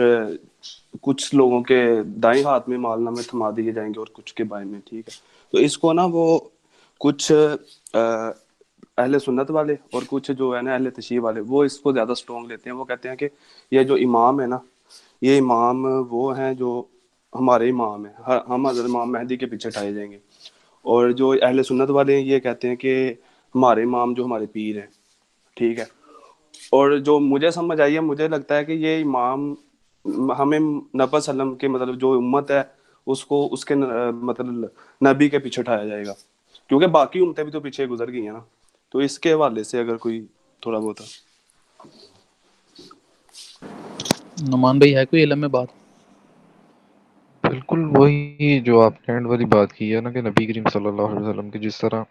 Speaker 4: کچھ لوگوں کے دائیں ہاتھ میں مال نامے تھما دیے جائیں گے اور کچھ کے بائیں میں، ٹھیک ہے۔ تو اس کو نا وہ کچھ اہل سنت والے اور کچھ جو ہے نا اہل تشیع والے وہ اس کو زیادہ سٹرونگ لیتے ہیں، وہ کہتے ہیں کہ یہ جو امام ہے نا، یہ امام وہ ہیں جو ہمارے امام ہیں، ہم حضرت امام مہدی کے پیچھے اٹھائے جائیں گے، اور جو اہل سنت والے ہیں یہ کہتے ہیں کہ ہمارے امام جو ہمارے پیر ہیں، ٹھیک ہے۔ اور جو مجھے سمجھ آئی ہے، مجھے لگتا ہے کہ یہ امام ہمیں نبی وسلم کے مطلب جو امت ہے اس کو اس کے مطلب نبی کے پیچھے اٹھایا جائے گا، کیونکہ باقی امتیں بھی تو پیچھے گزر گئی ہیں نا۔ تو اس کے حوالے سے اگر کوئی تھوڑا بہت
Speaker 1: نعمان بھائی ہے کوئی علم میں بات؟
Speaker 2: بالکل وہی جو آپ نے اینڈ والی بات کی ہے نا کہ نبی کریم صلی اللہ علیہ وسلم کی جس طرح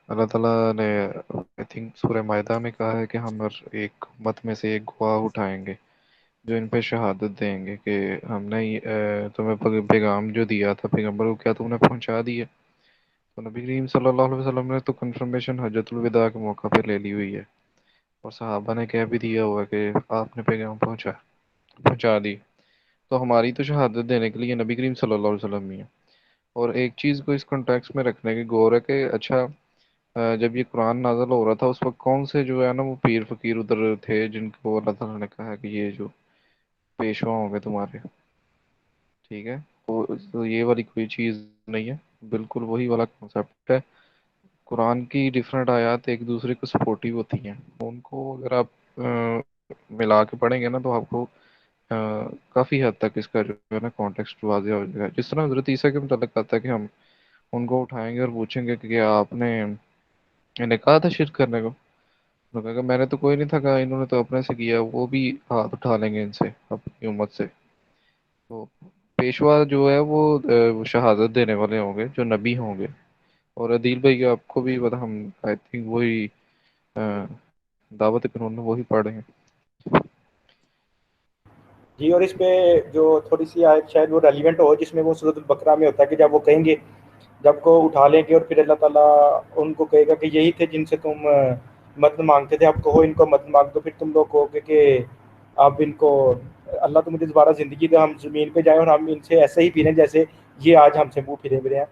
Speaker 2: اللہ تعالیٰ نے آئی تھنک سورہ مائدہ میں کہا ہے کہ ہم ہر ایک امت میں سے ایک گواہ اٹھائیں گے جو ان پہ شہادت دیں گے کہ ہم نے تمہیں پیغام جو دیا تھا پیغمبر کو کیا تم نے پہنچا دیا۔ تو نبی کریم صلی اللہ علیہ وسلم نے تو کنفرمیشن حجۃ الوداع کے موقع پہ لے لی ہوئی ہے، اور صحابہ نے کہہ بھی دیا ہوا کہ آپ نے پیغام پہنچا دی، تو ہماری تو شہادت دینے کے لیے نبی کریم صلی اللہ علیہ وسلم ہی ہے۔ اور ایک چیز کو اس کنٹیکس میں رکھنے کی غور ہے کہ اچھا جب یہ قرآن نازل ہو رہا تھا اس وقت کون سے جو ہے نا وہ پیر فقیر ادھر تھے جن کو اللہ تعالیٰ نے کہا کہ یہ جو پیشوا ہوں گے تمہارے، ٹھیک ہے، تو یہ والی کوئی چیز نہیں ہے، بالکل وہی والا کنسیپٹ ہے۔ قرآن کی ڈفرینٹ آیات ایک دوسرے کو سپورٹیو ہوتی ہیں، ان کو اگر آپ ملا کے پڑھیں گے نا تو آپ کو کافی حد تک اس کا جو ہے نا کانٹیکسٹ واضح ہو جائے گا۔ جس طرح حضرت عیسیٰ کے متعلق آتا ہے کہ ہم ان کو اٹھائیں گے اور پوچھیں گے کہ کیا آپ نے انہیں کہا تھا شرک کرنے کو، انہوں نے کہا کہ میں نے تو کوئی نہیں تھا کہا، انہوں نے تو اپنے سے کیا، وہ بھی ہاتھ اٹھا لیں گے ان سے اپنی امت سے۔ تو پیشوا جو ہے وہ شہادت دینے والے ہوں گے جو نبی ہوں گے، اور عدیل بھائی آپ کو بھی پتا، ہم آئی تھنک وہی دعوت قانون میں وہی پڑھ رہے ہیں۔
Speaker 3: جی، اور اس پہ جو تھوڑی سی آیت شاید وہ ریلیونٹ ہو جس میں وہ سورۃ البقرہ میں ہوتا ہے کہ جب وہ کہیں گے، جب کو اٹھا لیں گے اور پھر اللہ تعالیٰ ان کو کہے گا کہ یہی تھے جن سے تم مدد مانگتے تھے، اب کہو ان کو مدد مانگ دو، پھر تم لوگ کہو گے کہ اب ان کو اللہ تو مجھے دوبارہ زندگی دے، ہم زمین پہ جائیں اور ہم ان سے ایسے ہی پھریں جیسے یہ آج ہم سے منہ پھرے ہوئے ہیں۔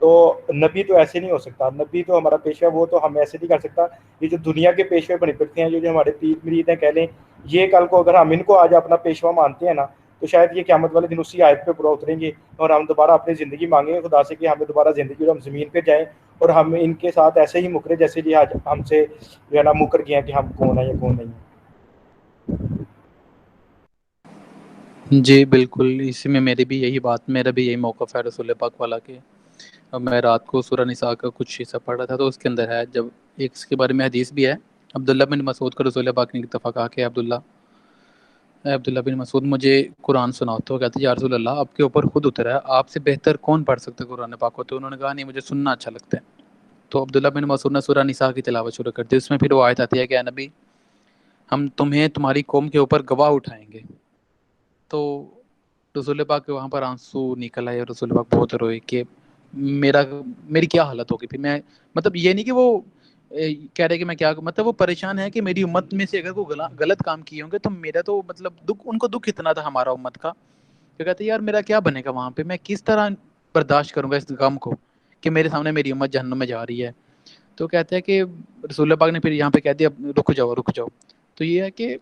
Speaker 3: تو نبی تو ایسے نہیں ہو سکتا، نبی تو ہمارا پیشوا وہ تو ہم ایسے نہیں کر سکتا۔ یہ جو دنیا کے پیشوے بنے پھرتے ہیں، جو ہمارے پیر مرید ہیں کہہ لیں، یہ کل کو اگر ہم ان کو آج اپنا پیشوا مانتے ہیں نا تو شاید یہ قیامت والے دن اسی آیت پہ پورا اتریں گے اور ہم دوبارہ اپنی زندگی مانگیں گے خدا سے کہ ہمیں دوبارہ زندگی اور ہم زمین پہ جائیں اور ہم ان کے ساتھ ایسے ہی مکرے جیسے یہ آج ہم سے جو ہے نا مکر گئے ہیں کہ ہم کون ہیں یا کون نہیں ہیں۔
Speaker 1: جی بالکل، اسی میں میری بھی یہی بات، میرا بھی یہی موقف ہے رسول پاک والا کہ میں رات کو سورہ نساء کا کچھ حصہ پڑھ رہا تھا تو اس کے اندر ہے، جب ایک اس کے بارے میں حدیث بھی ہے، عبداللہ بن مسعود کا رسول پاک نے ایک دفعہ کہا کہ عبداللہ بن مسعود مجھے قرآن سناؤ، تو کہتے یا رسول اللہ آپ کے اوپر خود اترا ہے، آپ سے بہتر کون پڑھ سکتے قرآن پاک کو؟ تو انہوں نے کہا نہیں مجھے سننا اچھا لگتا ہے۔ تو عبداللہ بن مسعود نے سورہ نساء کی تلاوت شروع کر دی، اس میں پھر وہ آیت آتی ہے کہ اے نبی ہم تمہیں تمہاری قوم کے اوپر گواہ اٹھائیں گے۔ تو رسول پاک کے وہاں پر آنسو نکل آئے اور رسول پاک بہت روئے کہ میری کیا حالت ہوگی۔ پھر میں مطلب یہ نہیں کہ وہ کہہ رہے کہ میں کیا، مطلب وہ پریشان ہے کہ میری امت میں سے اگر کوئی غلط کام کیے ہوں گے تو میرا تو مطلب دکھ، ان کو دکھ اتنا تھا ہمارا امت کا کہ کہتے یار میرا کیا بنے گا وہاں پہ، میں کس طرح برداشت کروں گا اس غم کو کہ میرے سامنے میری امت جہنم میں جا رہی ہے۔ تو کہتے ہیں کہ رسول پاک نے پھر یہاں پہ کہہ دیا رک جاؤ۔ تو یہ ہے کہ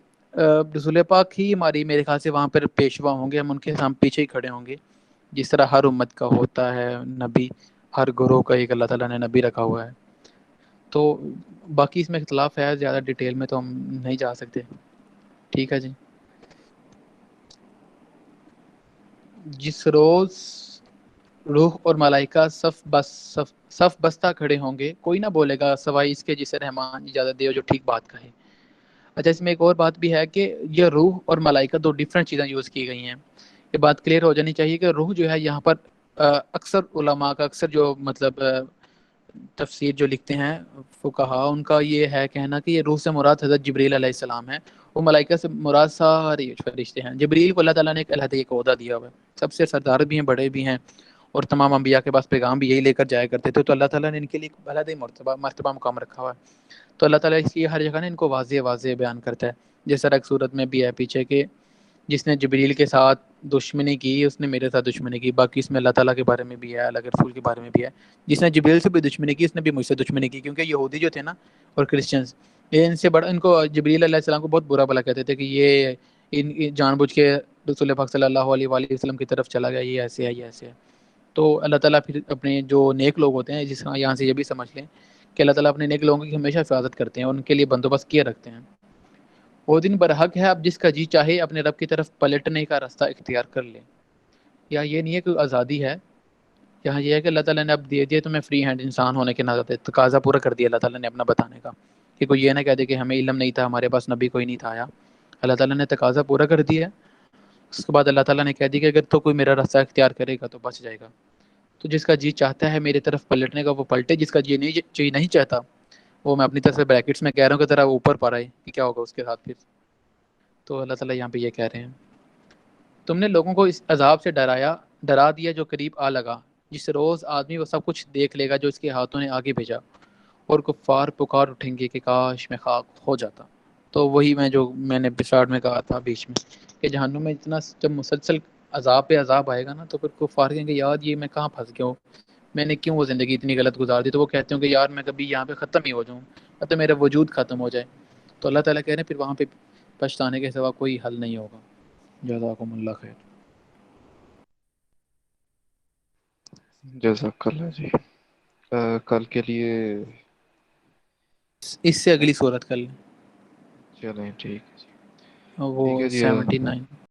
Speaker 1: رسول پاک ہی ہماری میرے خیال سے وہاں پر پیشوا ہوں گے، ہم ان کے سامنے پیچھے ہی کھڑے ہوں گے، جس طرح ہر امت کا ہوتا ہے نبی، ہر گروہ کا ایک اللہ تعالیٰ نے نبی رکھا ہوا ہے۔ تو باقی اس میں اختلاف ہے، زیادہ ڈیٹیل میں تو ہم نہیں جا سکتے۔ ٹھیک ہے جی، جس روز روح اور ملائکہ صف بستہ کھڑے ہوں گے، کوئی نہ بولے گا سوائے اس کے جسے رحمان اجازت دے جو ٹھیک بات کہے، اچھا اس میں ایک اور بات بھی ہے کہ یہ روح اور ملائکہ دو ڈفرینٹ چیزیں یوز کی گئی ہیں. یہ بات کلیئر ہو جانی چاہیے کہ روح جو ہے یہاں پر اکثر علماء کا اکثر جو مطلب تفسیر جو لکھتے ہیں فقہا ان کا یہ ہے کہنا کہ یہ روح سے مراد حضرت جبریل علیہ السلام ہے. وہ ملائکہ سے مراد سارے فرشتے ہیں. جبریل کو اللہ تعالیٰ نے ایک علیحدہ ایک عہدہ دیا ہوا ہے, سب سے سردار بھی ہیں, بڑے بھی ہیں, اور تمام انبیاء کے پاس پیغام بھی یہی لے کر جایا کرتے تھے. تو اللہ تعالیٰ نے ان کے لیے ایک علیحدہ مرتبہ مقام رکھا ہوا ہے. تو اللہ تعالیٰ اس لیے ہر جگہ نا ان کو واضح واضح بیان کرتا ہے. جیسا ایک صورت میں بھی ہے پیچھے کہ جس نے جبریل کے ساتھ دشمنی کی اس نے میرے ساتھ دشمنی کی. باقی اس میں اللہ تعالیٰ کے بارے میں بھی ہے, اللہ کے رسول کے بارے میں بھی ہے. جس نے جبریل سے بھی دشمنی کی اس نے بھی مجھ سے دشمنی کی, کیونکہ یہودی جو تھے نا اور کرسچنز یہ ان سے بڑا ان کو جبریل علیہ السلام کو بہت برا بلا کہتے تھے کہ یہ ان جان بوجھ کے رسول پاک صلی اللہ علیہ وآلہ وسلم کی طرف چلا گیا, یہ ایسے ہے یہ ایسے ہے. تو اللہ تعالیٰ پھر اپنے جو نیک لوگ ہوتے ہیں, جس طرح یہاں سے یہ بھی سمجھ لیں کہ اللہ تعالیٰ اپنے نیک لوگوں کی ہمیشہ حفاظت کرتے ہیں اور ان کے لیے بندوبست کیے رکھتے ہیں. وہ دن برحق ہے اب جس کا جی چاہے اپنے رب کی طرف پلٹنے کا راستہ اختیار کر لے. یا یہ نہیں ہے کہ آزادی ہے, یہاں یہ ہے کہ اللہ تعالیٰ نے اب دے دیا تمہیں فری ہینڈ انسان ہونے کے ناطے, تقاضا پورا کر دیا اللہ تعالیٰ نے اپنا بتانے کا, کہ کوئی یہ نہ کہہ دے کہ ہمیں علم نہیں تھا, ہمارے پاس نبی کوئی نہیں تھا آیا. اللہ تعالیٰ نے تقاضا پورا کر دیا. اس کے بعد اللہ تعالیٰ نے کہہ دی کہ اگر تو کوئی میرا راستہ اختیار کرے گا تو بچ جائے گا. تو جس کا جی چاہتا ہے میری طرف پلٹنے کا وہ پلٹے, جس کا جی نہیں چاہتا وہ میں اپنی طرف سے بریکٹس میں کہہ رہا ہوں کہ ذرا اوپر پا رہا ہے کہ کیا ہوگا اس کے ساتھ پھر. تو اللہ تعالیٰ یہاں پہ یہ کہہ رہے ہیں تم نے لوگوں کو اس عذاب سے ڈرا دیا جو قریب آ لگا, جس روز آدمی وہ سب کچھ دیکھ لے گا جو اس کے ہاتھوں نے آگے بھیجا, اور کفار پکار اٹھیں گے کہ کاش میں خاک ہو جاتا. تو وہی میں نے اسٹارٹ میں کہا تھا بیچ میں کہ جہنم میں اتنا جب مسلسل عذاب پہ عذاب آئے گا نا تو پھر کفار کہیں گے یار یہ میں کہاں پھنس گیا ہوں, میں نے کیوں وہ زندگی اتنی غلط گزار دی. تو وہ کہتے ہوں کہ یار میں کبھی یہاں پہ ختم ہی ہو جاؤں, تو میرا وجود ختم ہو جائے. تو اللہ تعالیٰ کہہ رہے ہیں پھر وہاں پہ پچھتانے کے سوا کوئی حل نہیں ہوگا. جزاکم اللہ خیر.
Speaker 2: جزاک اللہ جی. کل کے لیے
Speaker 1: اس سے اگلی صورت کر لیں,
Speaker 2: چلیں ٹھیک ہے جی.
Speaker 1: وہ
Speaker 2: ٹھیک ہے جی.
Speaker 1: 79